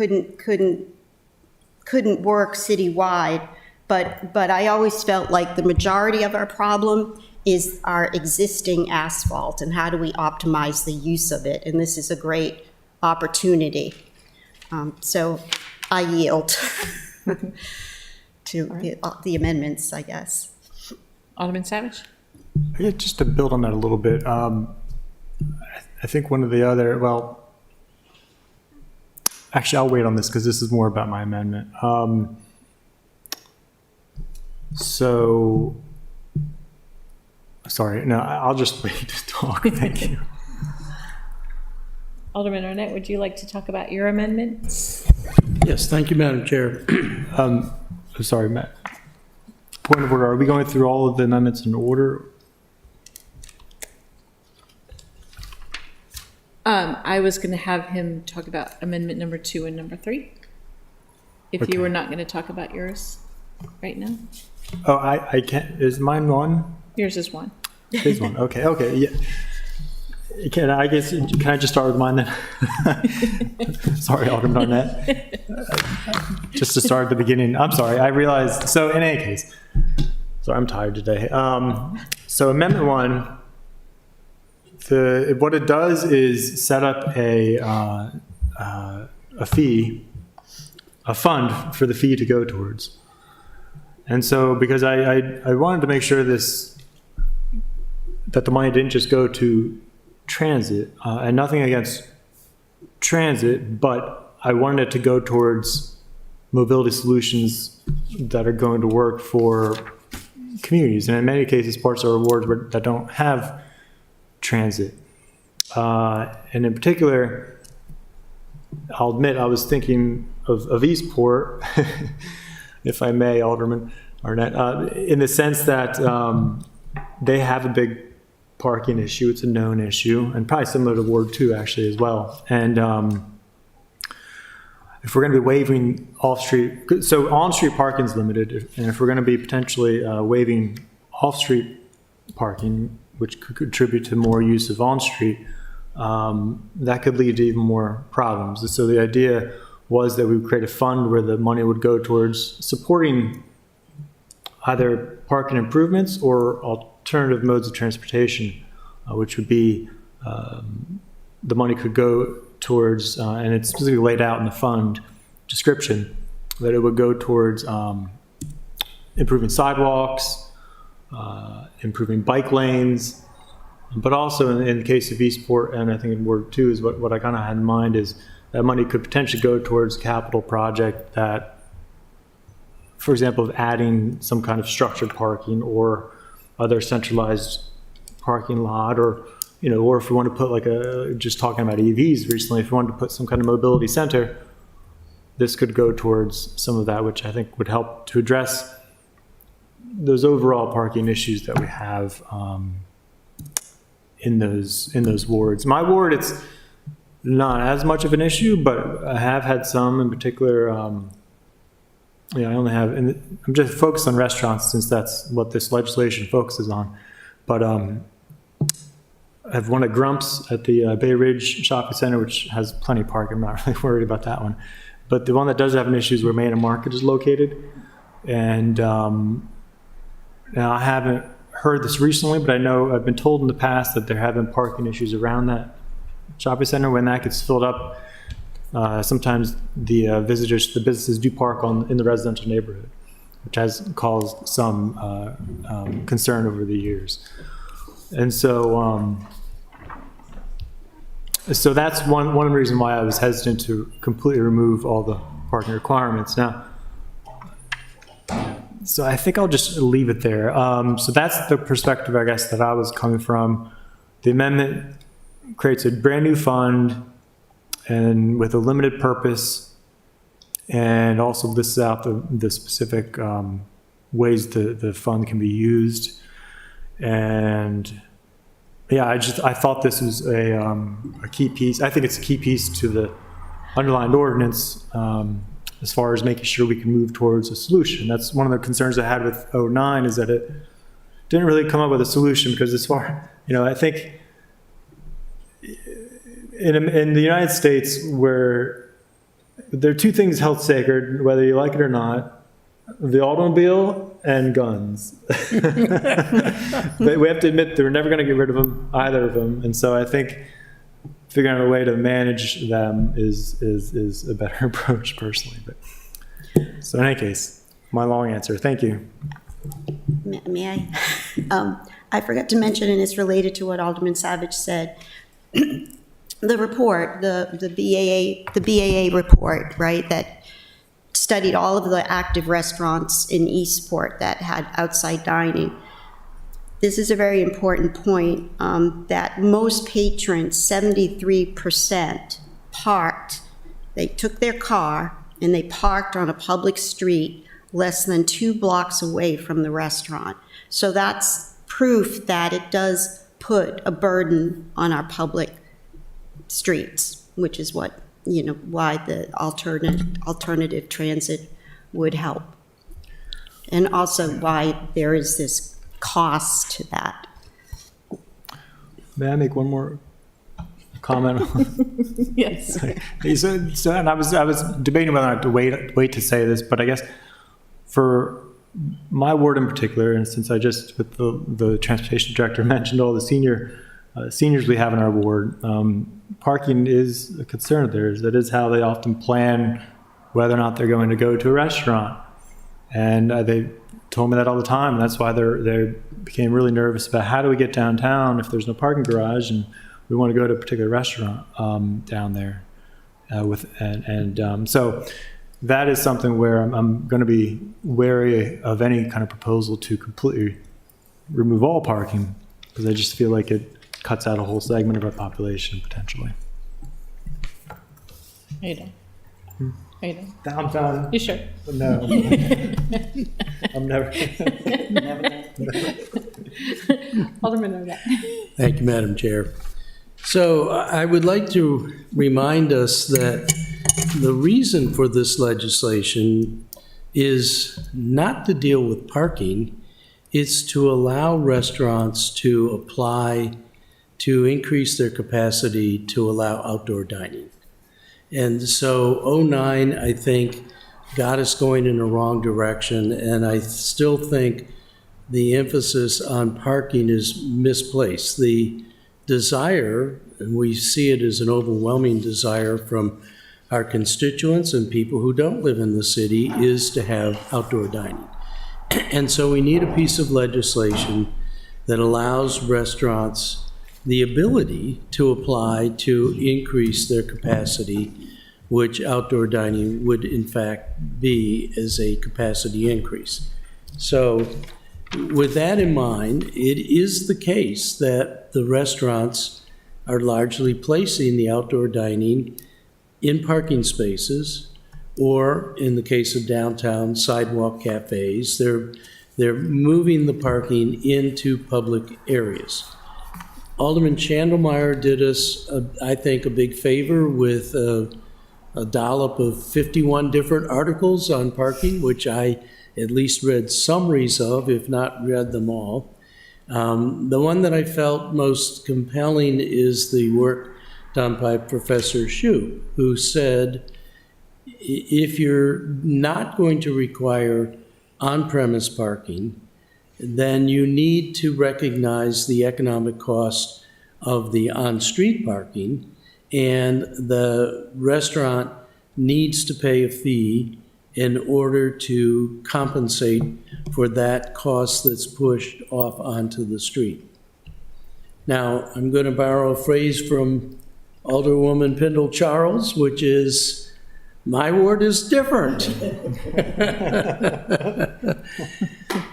couldn't work citywide, but I always felt like the majority of our problem is our existing asphalt and how do we optimize the use of it, and this is a great opportunity. So I yield to the amendments, I guess. Alderman Savage? Yeah, just to build on that a little bit, I think one of the other, well, actually I'll wait on this because this is more about my amendment. Sorry, no, I'll just wait to talk, thank you. Alderman Arnett, would you like to talk about your amendments? Yes, thank you, Madam Chair. Sorry, Matt. Point of order, are we going through all of the amendments in order? I was going to have him talk about amendment number 2 and number 3. If Okay. you were not going to talk about yours right now. Oh, I can't, is mine one? Yours is 1. His one, okay, yeah. Can I just start with mine then? Sorry, Alderman Arnett. Just to start at the beginning, I'm sorry, I realized, so in any case, sorry, I'm tired today. So Amendment 1, what it does is set up a fee, a fund for the fee to go towards. And so because I wanted to make sure that the money didn't just go to transit, and nothing against transit, but I wanted it to go towards mobility solutions that are going to work for communities, and in many cases, parts of our wards that don't have transit. And in particular, I'll admit I was thinking of Eastport, if I may, Alderman Arnett, in the sense that they have a big parking issue. It's a known issue, and probably similar to Ward 2 actually as well. And if we're going to be waiving off-street, so on-street parking is limited, and if we're going to be potentially waiving off-street parking, which could contribute to more use of on-street, that could lead to even more problems. And so the idea was that we would create a fund where the money would go towards supporting either parking improvements or alternative modes of transportation, which would be the money could go towards, and it's specifically laid out in the fund description, that it would go towards improving sidewalks, improving bike lanes, but also in the case of Eastport, and I think in Ward 2 is what I kind of had in mind, is that money could potentially go towards a capital project that, for example, of adding some kind of structured parking or other centralized parking lot, or or if we want to put just talking about EVs recently, if we wanted to put some kind of mobility center, this could go towards some of that, which I think would help to address those overall parking issues that we have in those wards. My ward, it's not as much of an issue, but I have had some in particular. I only have, and I'm just focused on restaurants since that's what this legislation focuses on. But I have one at Grumps at the Bay Ridge Shopping Center, which has plenty of parking. I'm not really worried about that one. But the one that does have an issue is where Manor Market is located. And Now, I haven't heard this recently, but I know I've been told in the past that there have been parking issues around that shopping center. When that gets filled up, sometimes the businesses do park in the residential neighborhood, which has caused some concern over the years. And so, so that's one reason why I was hesitant to completely remove all the parking requirements. Now, so I think I'll just leave it there. So that's the perspective, I guess, that I was coming from. The amendment creates a brand new fund and with a limited purpose, and also lists out the specific ways the fund can be used. And yeah, I thought this was a key piece. I think it's a key piece to the underlying ordinance as far as making sure we can move towards a solution. That's one of the concerns I had with 09, is that it didn't really come up with a solution, because as far, I think in the United States, where there are two things held sacred, whether you like it or not: the automobile and guns. But we have to admit that we're never going to get rid of them, either of them. And so I think figuring out a way to manage them is a better approach, personally. But so in any case, my long answer. Thank you. May I? I forgot to mention, and it's related to what Alderman Savage said. The report, the BAA report, right, that studied all of the active restaurants in Eastport that had outside dining. This is a very important point, that most patrons, 73%, parked. They took their car and they parked on a public street less than 2 blocks away from the restaurant. So that's proof that it does put a burden on our public streets, which is what, why the alternative transit would help. And also why there is this cost to that. May I make one more comment? Yes. So, and I was debating whether I had to wait to say this, but I guess for my ward in particular, and since I just, with the transportation director, mentioned all the seniors we have in our ward, parking is a concern of theirs. That is how they often plan whether or not they're going to go to a restaurant. And they told me that all the time. And that's why they became really nervous about, how do we get downtown if there's no parking garage and we want to go to a particular restaurant down there. So that is something where I'm going to be wary of any kind of proposal to completely remove all parking, because I just feel like it cuts out a whole segment of our population potentially. Are you done? Are you done? Downtown? You sure? No. I'm never. Alderman Novak. Thank you, Madam Chair. So I would like to remind us that the reason for this legislation is not to deal with parking. It's to allow restaurants to apply to increase their capacity to allow outdoor dining. And so 09, I think, got us going in the wrong direction, and I still think the emphasis on parking is misplaced. The desire, and we see it as an overwhelming desire from our constituents and people who don't live in the city, is to have outdoor dining. And so we need a piece of legislation that allows restaurants the ability to apply to increase their capacity, which outdoor dining would in fact be as a capacity increase. So with that in mind, it is the case that the restaurants are largely placing the outdoor dining in parking spaces, or in the case of downtown, sidewalk cafes. They're moving the parking into public areas. Alderman Chandlemeyer did us, I think, a big favor with a dollop of 51 different articles on parking, which I at least read summaries of, if not read them all. The one that I felt most compelling is the work done by Professor Shoup, who said, if you're not going to require on-premise parking, then you need to recognize the economic cost of the on-street parking, and the restaurant needs to pay a fee in order to compensate for that cost that's pushed off onto the street. Now, I'm going to borrow a phrase from Alderwoman Pendle Charles, which is, my ward is different.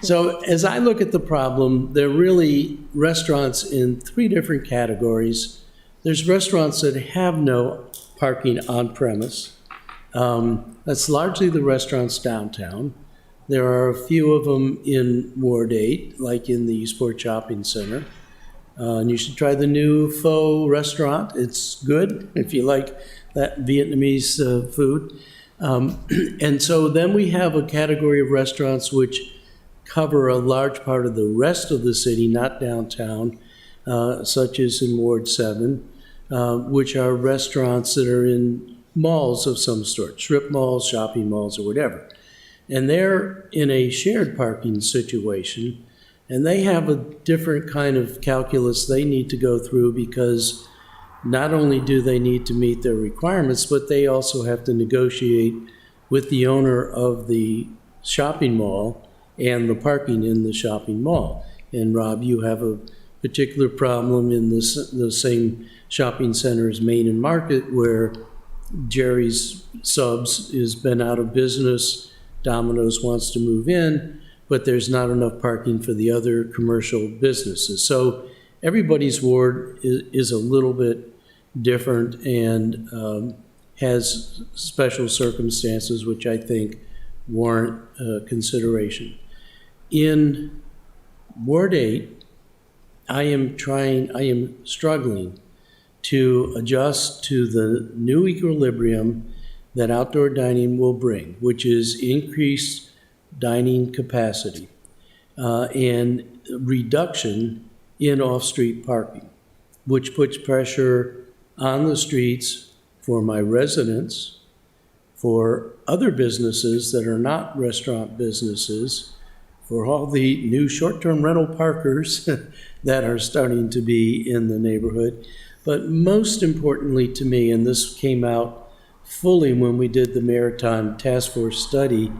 So as I look at the problem, there are really restaurants in three different categories. There's restaurants that have no parking on premise. That's largely the restaurants downtown. There are a few of them in Ward 8, like in the Eastport Shopping Center. And you should try the new Pho restaurant. It's good if you like that Vietnamese food. And so then we have a category of restaurants which cover a large part of the rest of the city, not downtown, such as in Ward 7, which are restaurants that are in malls of some sort, strip malls, shopping malls, or whatever. And they're in a shared parking situation, and they have a different kind of calculus they need to go through, because not only do they need to meet their requirements, but they also have to negotiate with the owner of the shopping mall and the parking in the shopping mall. And Rob, you have a particular problem in the same shopping center as Main and Market, where Jerry's Subs has been out of business. Domino's wants to move in, but there's not enough parking for the other commercial businesses. So everybody's ward is a little bit different and has special circumstances which I think warrant consideration. In Ward 8, I am struggling to adjust to the new equilibrium that outdoor dining will bring, which is increased dining capacity and reduction in off-street parking, which puts pressure on the streets for my residents, for other businesses that are not restaurant businesses, for all the new short-term rental parkers that are starting to be in the neighborhood. But most importantly to me, and this came out fully when we did the Maritime Task Force study,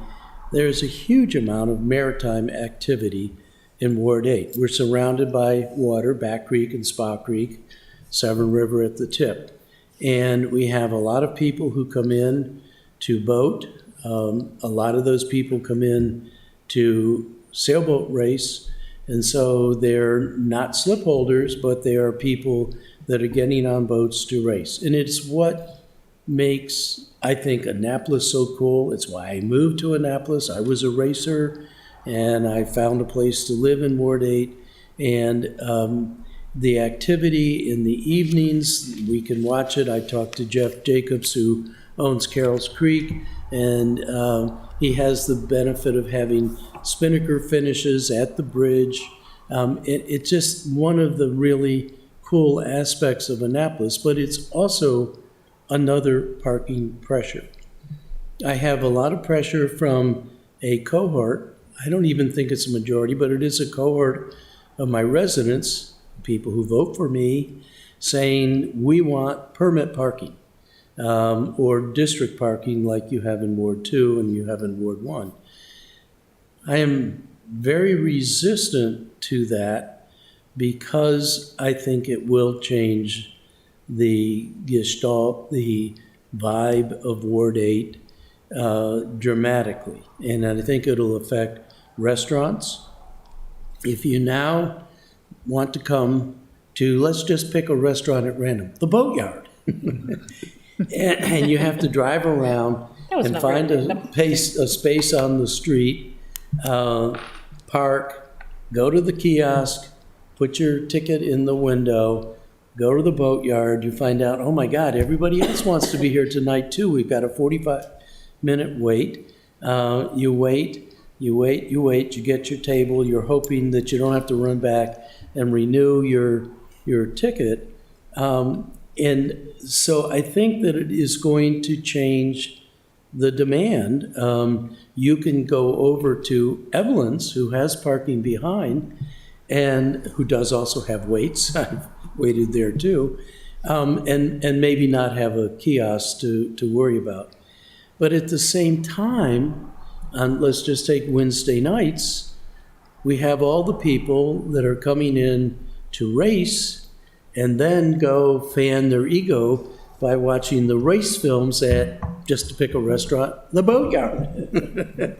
there's a huge amount of maritime activity in Ward 8. We're surrounded by water, Back Creek and Spa Creek, Severn River at the tip. And we have a lot of people who come in to boat. A lot of those people come in to sailboat race. And so they're not slip holders, but they are people that are getting on boats to race. And it's what makes, I think, Annapolis so cool. It's why I moved to Annapolis. I was a racer, and I found a place to live in Ward 8. And the activity in the evenings, we can watch it. I talked to Jeff Jacobs, who owns Carroll's Creek, and he has the benefit of having spinnaker finishes at the bridge. It's just one of the really cool aspects of Annapolis, but it's also another parking pressure. I have a lot of pressure from a cohort. I don't even think it's a majority, but it is a cohort of my residents, people who vote for me, saying we want permit parking or district parking like you have in Ward 2 and you have in Ward 1. I am very resistant to that because I think it will change the gestalt, the vibe of Ward 8 dramatically. And I think it'll affect restaurants. If you now want to come to, let's just pick a restaurant at random, the Boatyard. and you have to drive around and find a space on the street, park, go to the kiosk, put your ticket in the window, go to the Boatyard, you find out, oh my God, everybody else wants to be here tonight too. We've got a 45-minute wait. You wait, you get your table, you're hoping that you don't have to run back and renew your ticket. And so I think that it is going to change the demand, you can go over to Evelyn's, who has parking behind, and who does also have waits. I've waited there too, and maybe not have a kiosk to worry about. But at the same time, let's just take Wednesday nights, we have all the people that are coming in to race and then go fan their ego by watching the race films at, just to pick a restaurant, the Boatyard.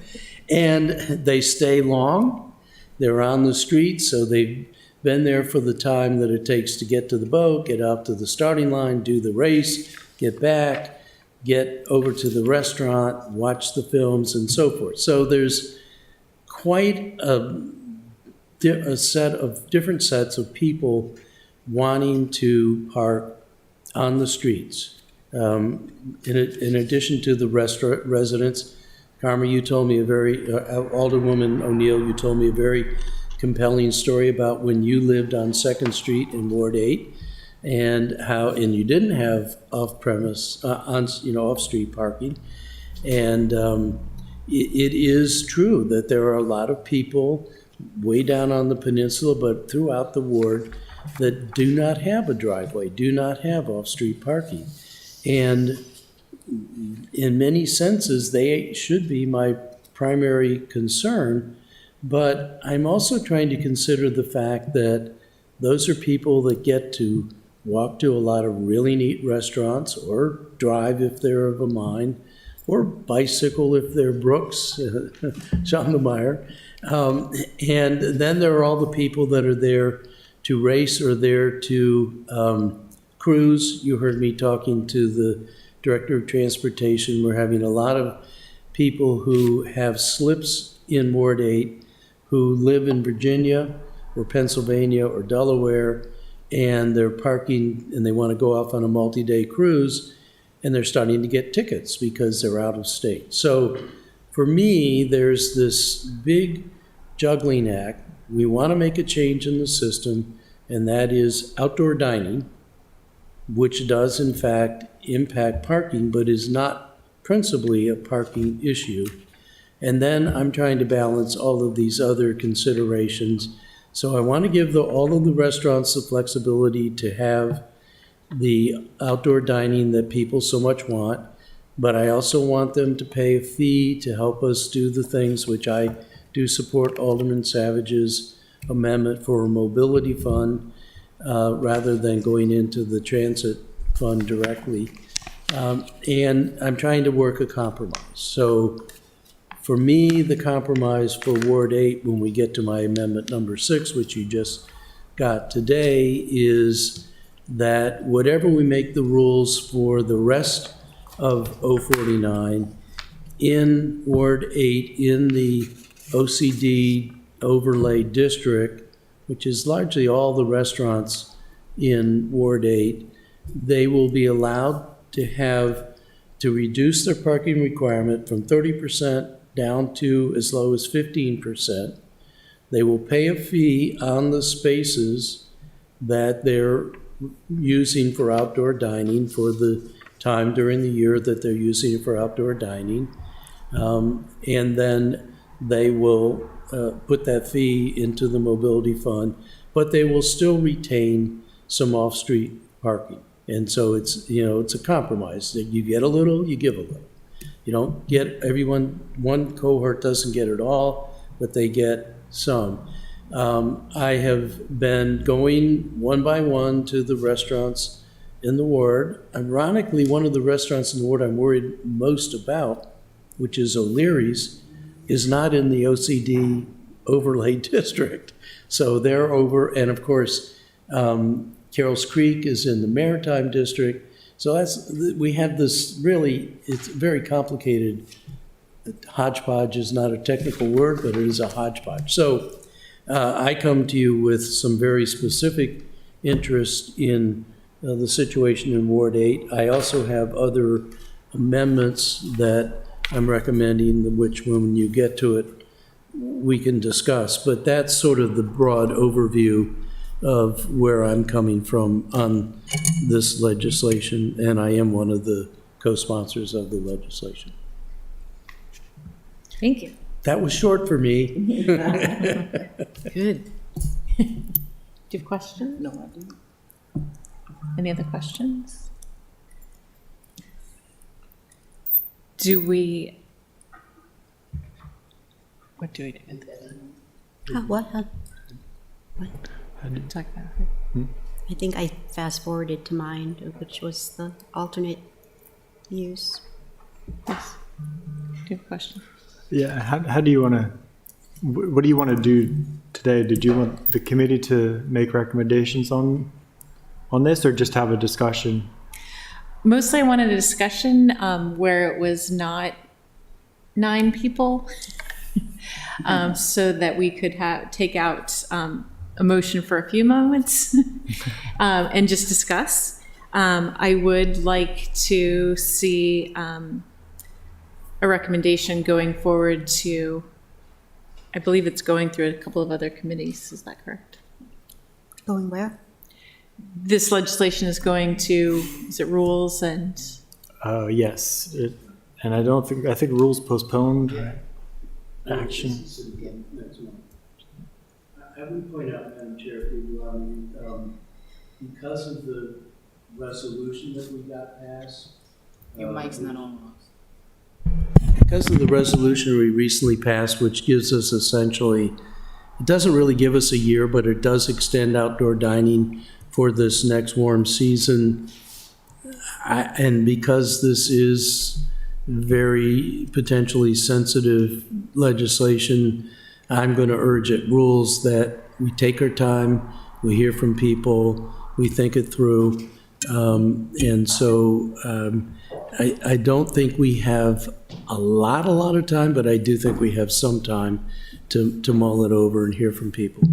And they stay long, they're on the street, so they've been there for the time that it takes to get to the boat, get out to the starting line, do the race, get back, get over to the restaurant, watch the films, and so forth. So there's quite a set of different sets of people wanting to park on the streets. In addition to the restaurant residents, Carmen, you told me Alderwoman O'Neill, you told me a very compelling story about when you lived on 2nd Street in Ward 8 and you didn't have off-premise, off-street parking. And it is true that there are a lot of people way down on the peninsula, but throughout the ward, that do not have a driveway, do not have off-street parking. And in many senses, they should be my primary concern, but I'm also trying to consider the fact that those are people that get to walk to a lot of really neat restaurants, or drive if they're of a mind, or bicycle if they're Brooks, Schandemeyer. And then there are all the people that are there to race or there to cruise. You heard me talking to the Director of Transportation. We're having a lot of people who have slips in Ward 8 who live in Virginia or Pennsylvania or Delaware, and they're parking and they want to go off on a multi-day cruise, and they're starting to get tickets because they're out of state. So for me, there's this big juggling act. We want to make a change in the system, and that is outdoor dining, which does in fact impact parking, but is not principally a parking issue. And then I'm trying to balance all of these other considerations. So I want to give all of the restaurants the flexibility to have the outdoor dining that people so much want, but I also want them to pay a fee to help us do the things which I do support Alderman Savage's amendment for a mobility fund, rather than going into the transit fund directly. And I'm trying to work a compromise. So for me, the compromise for Ward 8, when we get to my amendment number 6, which you just got today, is that whatever we make the rules for the rest of 049, in Ward 8, in the OCD overlay district, which is largely all the restaurants in Ward 8, they will be allowed to reduce their parking requirement from 30% down to as low as 15%. They will pay a fee on the spaces that they're using for outdoor dining for the time during the year that they're using it for outdoor dining. And then they will put that fee into the mobility fund, but they will still retain some off-street parking. And so it's a compromise. You get a little, you give a little. You don't get everyone, one cohort doesn't get it all, but they get some. I have been going one by one to the restaurants in the ward. Ironically, one of the restaurants in the ward I'm worried most about, which is O'Leary's, is not in the OCD overlay district. So they're over, and of course, Carroll's Creek is in the Maritime District. So we have this really, it's very complicated. Hodgepodge is not a technical word, but it is a hodgepodge. So I come to you with some very specific interest in the situation in Ward 8. I also have other amendments that I'm recommending, which when you get to it, we can discuss. But that's sort of the broad overview of where I'm coming from on this legislation, and I am one of the co-sponsors of the legislation. Thank you. That was short for me. Good. Do you have questions? No, I do. Any other questions? What do we do? What? Talk about I think I fast forwarded to mine, which was the alternate use. Yes. Do you have a question? Yeah, how do you want to, what do you want to do today? Did you want the committee to make recommendations on this, or just have a discussion? Mostly I wanted a discussion where it was not 9 people, so that we could take out a motion for a few moments and just discuss. I would like to see a recommendation going forward to, I believe it's going through a couple of other committees, is that correct? Going where? This legislation is going to, is it rules and? Yes, and I think rules postponed action. I would point out, Madam Chair, if you allow me, because of the resolution that we got passed. Your mic's not on. Because of the resolution we recently passed, which gives us essentially, it doesn't really give us a year, but it does extend outdoor dining for this next warm season. And because this is very potentially sensitive legislation, I'm going to urge at rules that we take our time, we hear from people, we think it through. And so I don't think we have a lot of time, but I do think we have some time to mull it over and hear from people.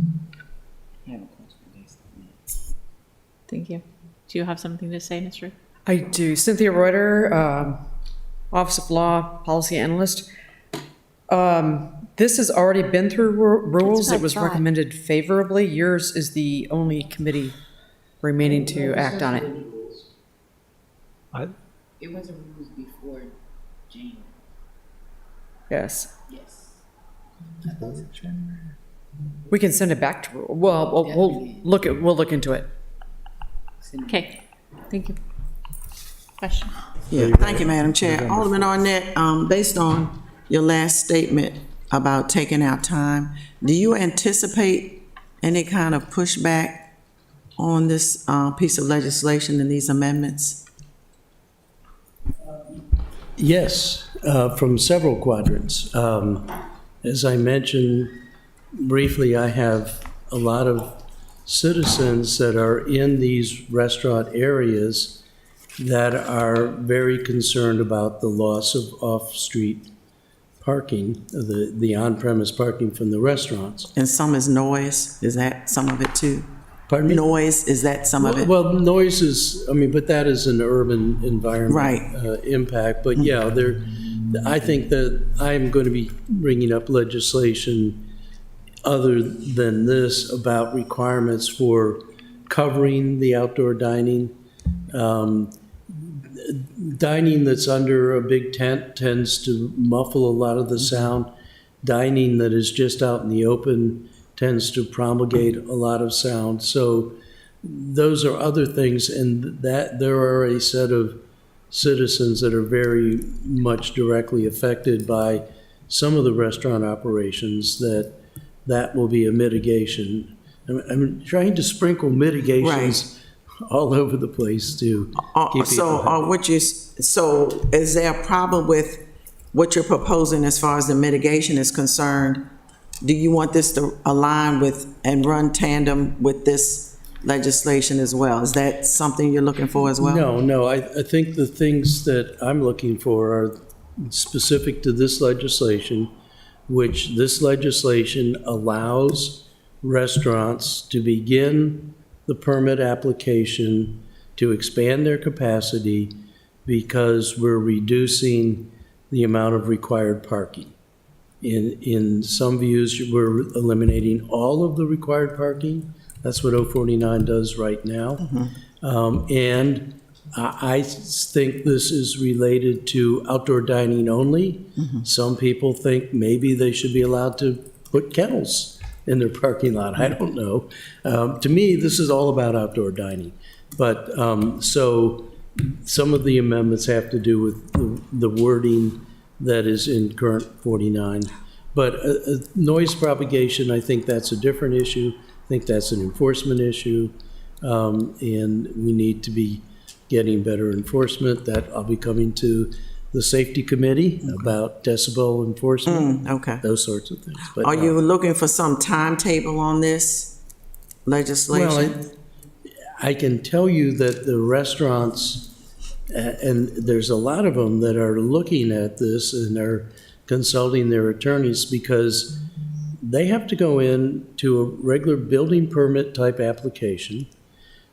Thank you. Do you have something to say, Mr.? I do. Cynthia Reuter, Office of Law Policy Analyst. This has already been through rules. That's what I It was thought. recommended favorably. Yours is the only committee remaining to act on it. It wasn't rules before January. Yes. Yes. We can send it back to rule. Well, we'll look into it. Okay, thank you. Question? Yeah, thank you, Madam Chair. Alderman Arnett, based on your last statement about taking out time, do you anticipate any kind of pushback on this piece of legislation and these amendments? Yes, from several quadrants. As I mentioned briefly, I have a lot of citizens that are in these restaurant areas that are very concerned about the loss of off-street parking, the on-premise parking from the restaurants. And some is noise, is that some of it too? Pardon me? Noise, is that some of it? Well, noise is, I mean, but that is an urban environment. Right. Impact, but yeah, I think that I'm going to be bringing up legislation other than this about requirements for covering the outdoor dining. Dining that's under a big tent tends to muffle a lot of the sound. Dining that is just out in the open tends to promulgate a lot of sound. So those are other things, and that there are a set of citizens that are very much directly affected by some of the restaurant operations that will be a mitigation. I'm trying to sprinkle mitigations all over the place to keep people happy. So is there a problem with what you're proposing as far as the mitigation is concerned? Do you want this to align with and run tandem with this legislation as well? Is that something you're looking for as well? No, I think the things that I'm looking for are specific to this legislation, which this legislation allows restaurants to begin the permit application to expand their capacity because we're reducing the amount of required parking. In some views, we're eliminating all of the required parking. That's what 049 does right now. And I think this is related to outdoor dining only. Some people think maybe they should be allowed to put kennels in their parking lot. I don't know. To me, this is all about outdoor dining. But, so some of the amendments have to do with the wording that is in current 49. But noise propagation, I think that's a different issue. I think that's an enforcement issue. And we need to be getting better enforcement. That I'll be coming to the safety committee about decibel enforcement. Okay. Those sorts of things. But, Are you looking for some timetable on this legislation? Well, I can tell you that the restaurants, and there's a lot of them that are looking at this and are consulting their attorneys because they have to go in to a regular building permit type application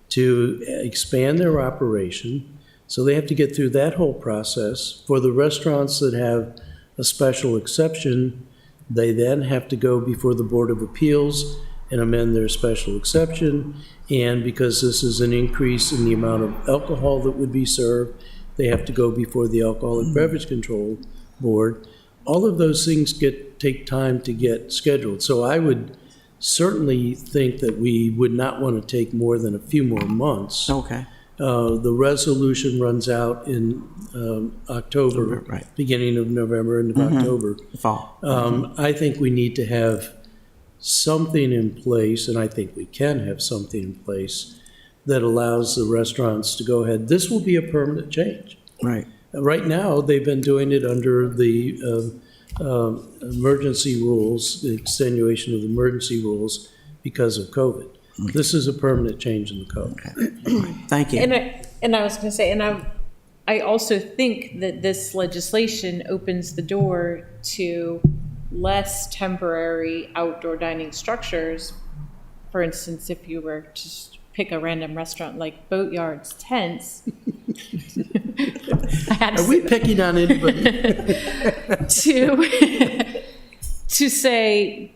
to expand their operation. So they have to get through that whole process. For the restaurants that have a special exception, they then have to go before the Board of Appeals and amend their special exception. And because this is an increase in the amount of alcohol that would be served, they have to go before the Alcoholic Beverage Control Board. All of those things take time to get scheduled. So I would certainly think that we would not want to take more than a few more months. Okay. The resolution runs out in October, Right. beginning of November, end of October. Fall. I think we need to have something in place, and I think we can have something in place that allows the restaurants to go ahead. This will be a permanent change. Right. Right now, they've been doing it under the emergency rules, the extenuation of the emergency rules because of COVID. This is a permanent change in the code. Thank you. And I was going to say, I also think that this legislation opens the door to less temporary outdoor dining structures. For instance, if you were to pick a random restaurant like Boatyard's Tents. Are we picking on anybody? to say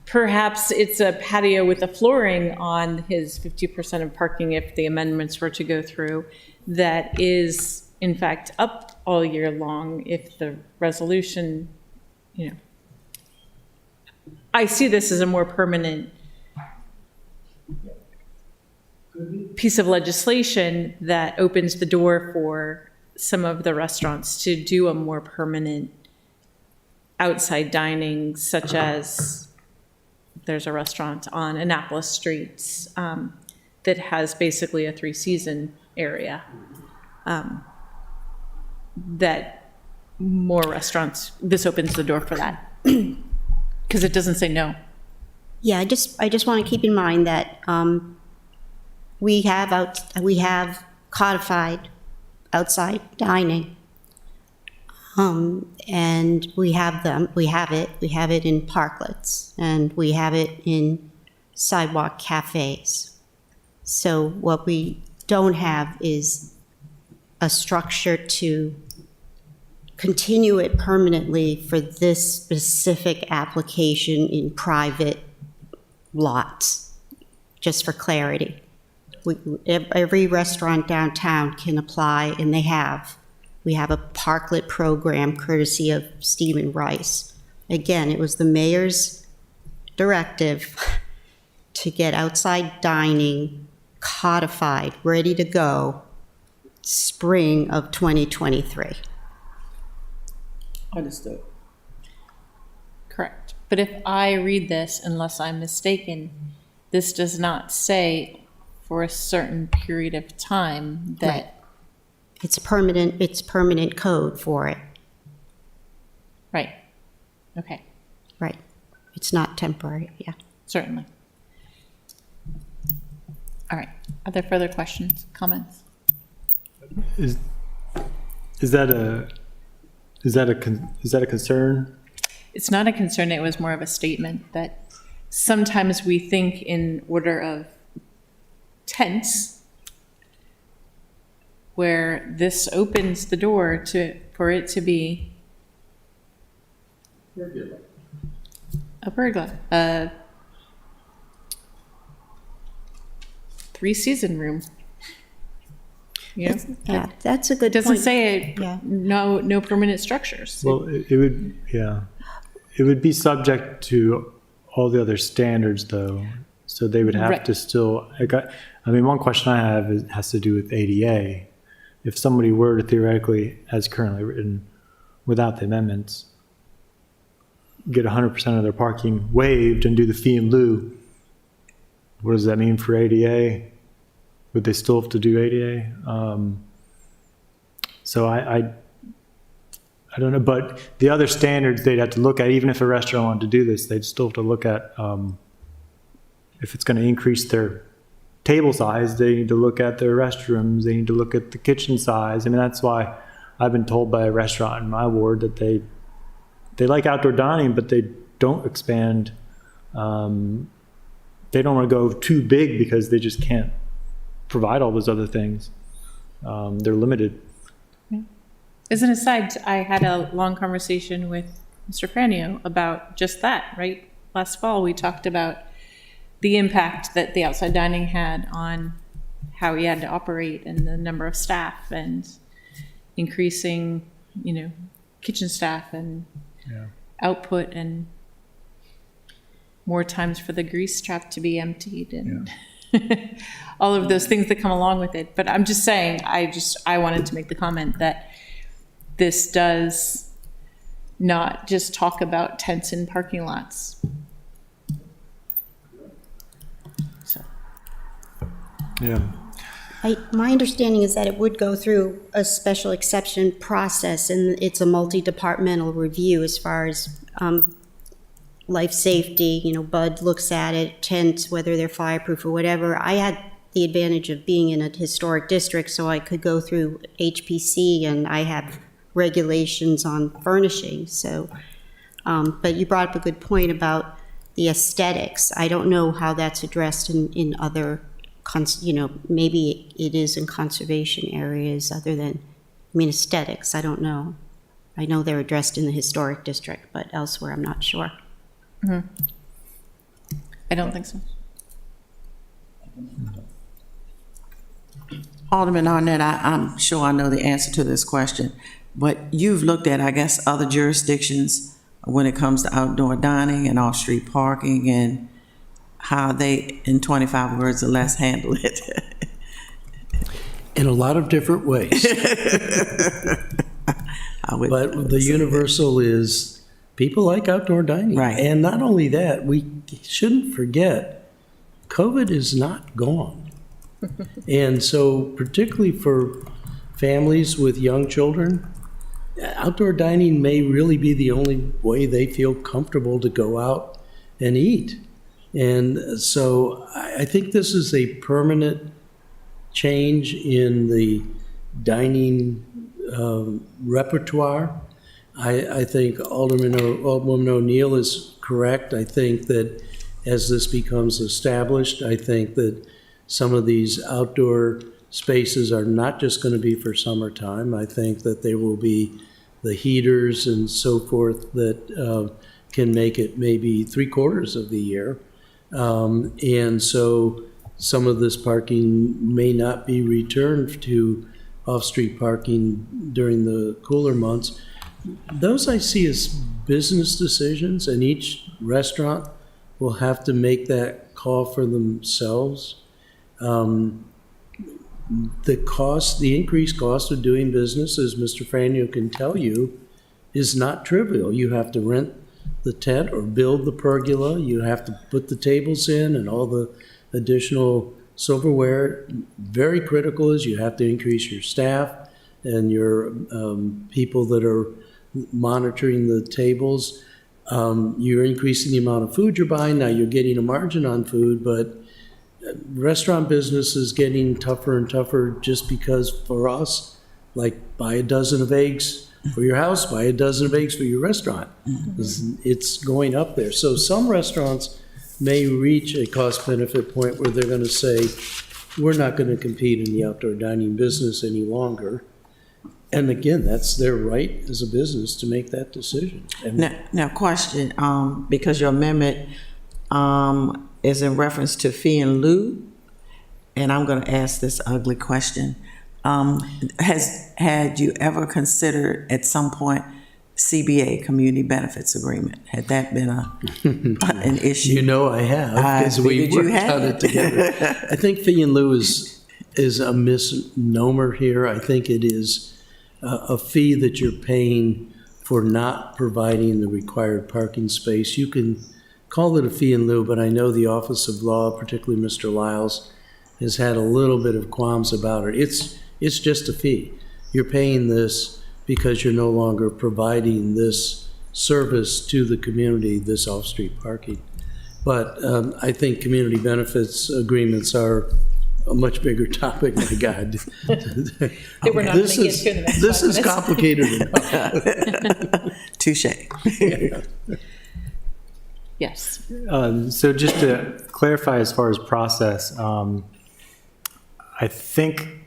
perhaps it's a patio with a flooring on his 50% of parking if the amendments were to go through that is in fact up all year long if the resolution, I see this as a more permanent piece of legislation that opens the door for some of the restaurants to do a more permanent outside dining, such as there's a restaurant on Annapolis Street that has basically a 3-season area. That more restaurants, this opens the door for that. Because it doesn't say no. Yeah, I just want to keep in mind that we have codified outside dining, and we have it in parklets, and we have it in sidewalk cafes. So what we don't have is a structure to continue it permanently for this specific application in private lots, just for clarity. Every restaurant downtown can apply, and they have. We have a parklet program courtesy of Stephen Rice. Again, it was the mayor's directive to get outside dining codified, ready to go, spring of 2023. Understood. Correct. But if I read this, unless I'm mistaken, this does not say for a certain period of time that. Right. It's permanent code for it. Right. Okay. Right. It's not temporary, yeah. Certainly. All right. Are there further questions, comments? Is that a concern? It's not a concern. It was more of a statement that sometimes we think in order of tents, where this opens the door for it to be a pergola, a 3-season room. You know? Yeah, that's a good It doesn't point. say Yeah. no permanent structures. Well, it would, yeah. It would be subject to all the other standards, though. So they would have Right. to still, I mean, one question I have has to do with ADA. If somebody were to theoretically, as currently written, without the amendments, get 100% of their parking waived and do the fee in lieu, what does that mean for ADA? Would they still have to do ADA? So I don't know, but the other standards they'd have to look at, even if a restaurant wanted to do this, they'd still have to look at if it's going to increase their table size, they need to look at their restrooms, they need to look at the kitchen size. I mean, that's why I've been told by a restaurant in my ward that they like outdoor dining, but they don't expand. They don't want to go too big because they just can't provide all those other things. They're limited. As an aside, I had a long conversation with Mr. Franio about just that, right? Last fall, we talked about the impact that the outside dining had on how he had to operate and the number of staff and increasing, kitchen staff and output and more times for the grease trap to be emptied and all of those things that come along with it. But I'm just saying, I wanted to make the comment that this does not just talk about tents in parking lots. So. Yeah. My understanding is that it would go through a special exception process, and it's a multi-departmental review as far as life safety. Bud looks at it, tents, whether they're fireproof or whatever. I had the advantage of being in a historic district, so I could go through HPC, and I have regulations on furnishing. So, but you brought up a good point about the aesthetics. I don't know how that's addressed in other, maybe it is in conservation areas other than, aesthetics. I don't know. I know they're addressed in the historic district, but elsewhere I'm not sure. Mm-hmm. I don't think so. Alderman Arnett, I'm sure I know the answer to this question, but you've looked at, I guess, other jurisdictions when it comes to outdoor dining and off-street parking and how they, in 25 words or less, handle it. In a lot of different ways. But the universal is people like outdoor dining. Right. And not only that, we shouldn't forget, COVID is not gone. And so particularly for families with young children, outdoor dining may really be the only way they feel comfortable to go out and eat. And so I think this is a permanent change in the dining repertoire. I think Alderwoman O'Neill is correct. I think that as this becomes established, I think that some of these outdoor spaces are not just going to be for summertime. I think that there will be the heaters and so forth that can make it maybe 3/4 of the year. And so some of this parking may not be returned to off-street parking during the cooler months. Those I see as business decisions, and each restaurant will have to make that call for themselves. The increased cost of doing business, as Mr. Franio can tell you, is not trivial. You have to rent the tent or build the pergola. You have to put the tables in and all the additional silverware. Very critical is you have to increase your staff and your people that are monitoring the tables. You're increasing the amount of food you're buying. Now you're getting a margin on food, but restaurant business is getting tougher and tougher just because for us, like buy a dozen of eggs for your house, buy a dozen of eggs for your restaurant. It's going up there. So some restaurants may reach a cost benefit point where they're going to say, we're not going to compete in the outdoor dining business any longer. And again, that's their right as a business to make that decision. And Now, question, because your amendment is in reference to fee in lieu, and I'm going to ask this ugly question. Had you ever considered at some point CBA, Community Benefits Agreement? Had that been an issue? You know I have, because we figured you worked had. on it together. I think fee in lieu is a misnomer here. I think it is a fee that you're paying for not providing the required parking space. You can call it a fee in lieu, but I know the Office of Law, particularly Mr. Lyles, has had a little bit of qualms about it. It's just a fee. You're paying this because you're no longer providing this service to the community, this off-street parking. But I think community benefits agreements are a much bigger topic, my God. That we're not going to get to in the next 5 This is minutes. complicated enough. Touche. Yes. So just to clarify as far as process, I think,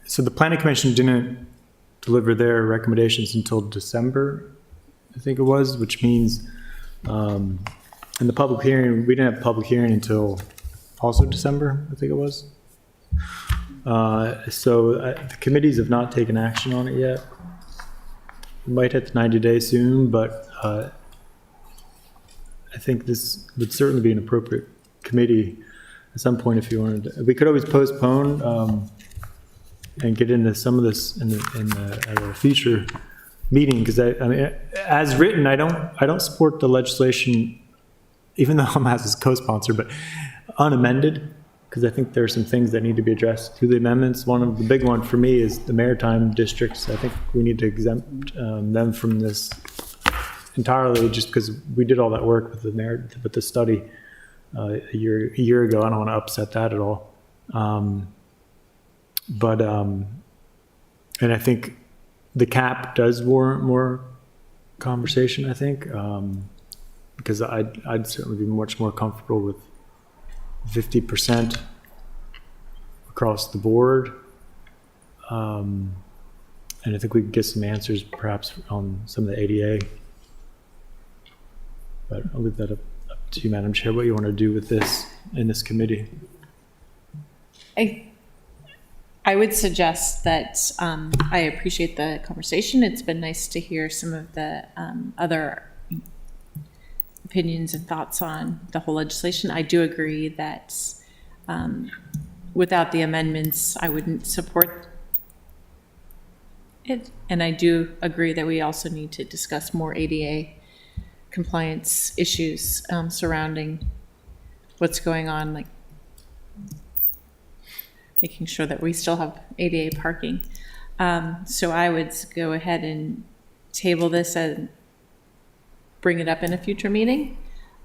so the planning commission didn't deliver their recommendations until December, I think it was, which means in the public hearing, we didn't have public hearing until also December, I think it was. The committees have not taken action on it yet. We might hit the 90 days soon, but I think this would certainly be an appropriate committee at some point if you wanted to. We could always postpone and get into some of this at a future meeting, because I mean, as written, I don't support the legislation, even though I'm as a co-sponsor, but unamended, because I think there are some things that need to be addressed through the amendments. One of the big one for me is the maritime districts. I think we need to exempt them from this entirely, just because we did all that work with the study a year ago. I don't want to upset that at all. And I think the cap does warrant more conversation, I think, because I'd certainly be much more comfortable with 50% across the board. And I think we could get some answers perhaps on some of the ADA. But I'll leave that up to you, Madam Chair, what you want to do with this in this committee. I would suggest that I appreciate the conversation. It's been nice to hear some of the other opinions and thoughts on the whole legislation. I do agree that without the amendments, I wouldn't support it. And I do agree that we also need to discuss more ADA compliance issues surrounding what's going on, like making sure that we still have ADA parking. So I would go ahead and table this and bring it up in a future meeting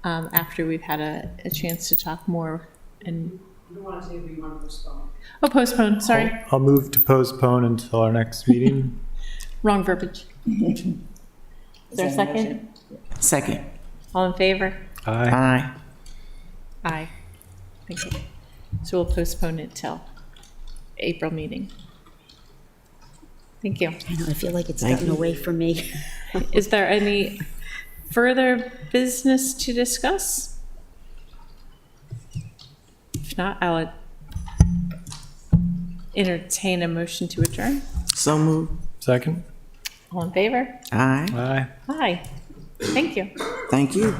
after we've had a chance to talk more. And You want to table, you want to postpone? oh, postpone. Sorry, I'll move to postpone until our next meeting. wrong verbiage. Is there a second? Second. All in favor? Aye. Aye. Aye. Thank you. So we'll postpone it till April meeting. Thank you. I know, I feel like it's gotten away from me. Is there any further business to discuss? If not, I'll entertain a motion to adjourn. So moved. Second? All in favor? Aye. Aye. Aye. Thank you. Thank you.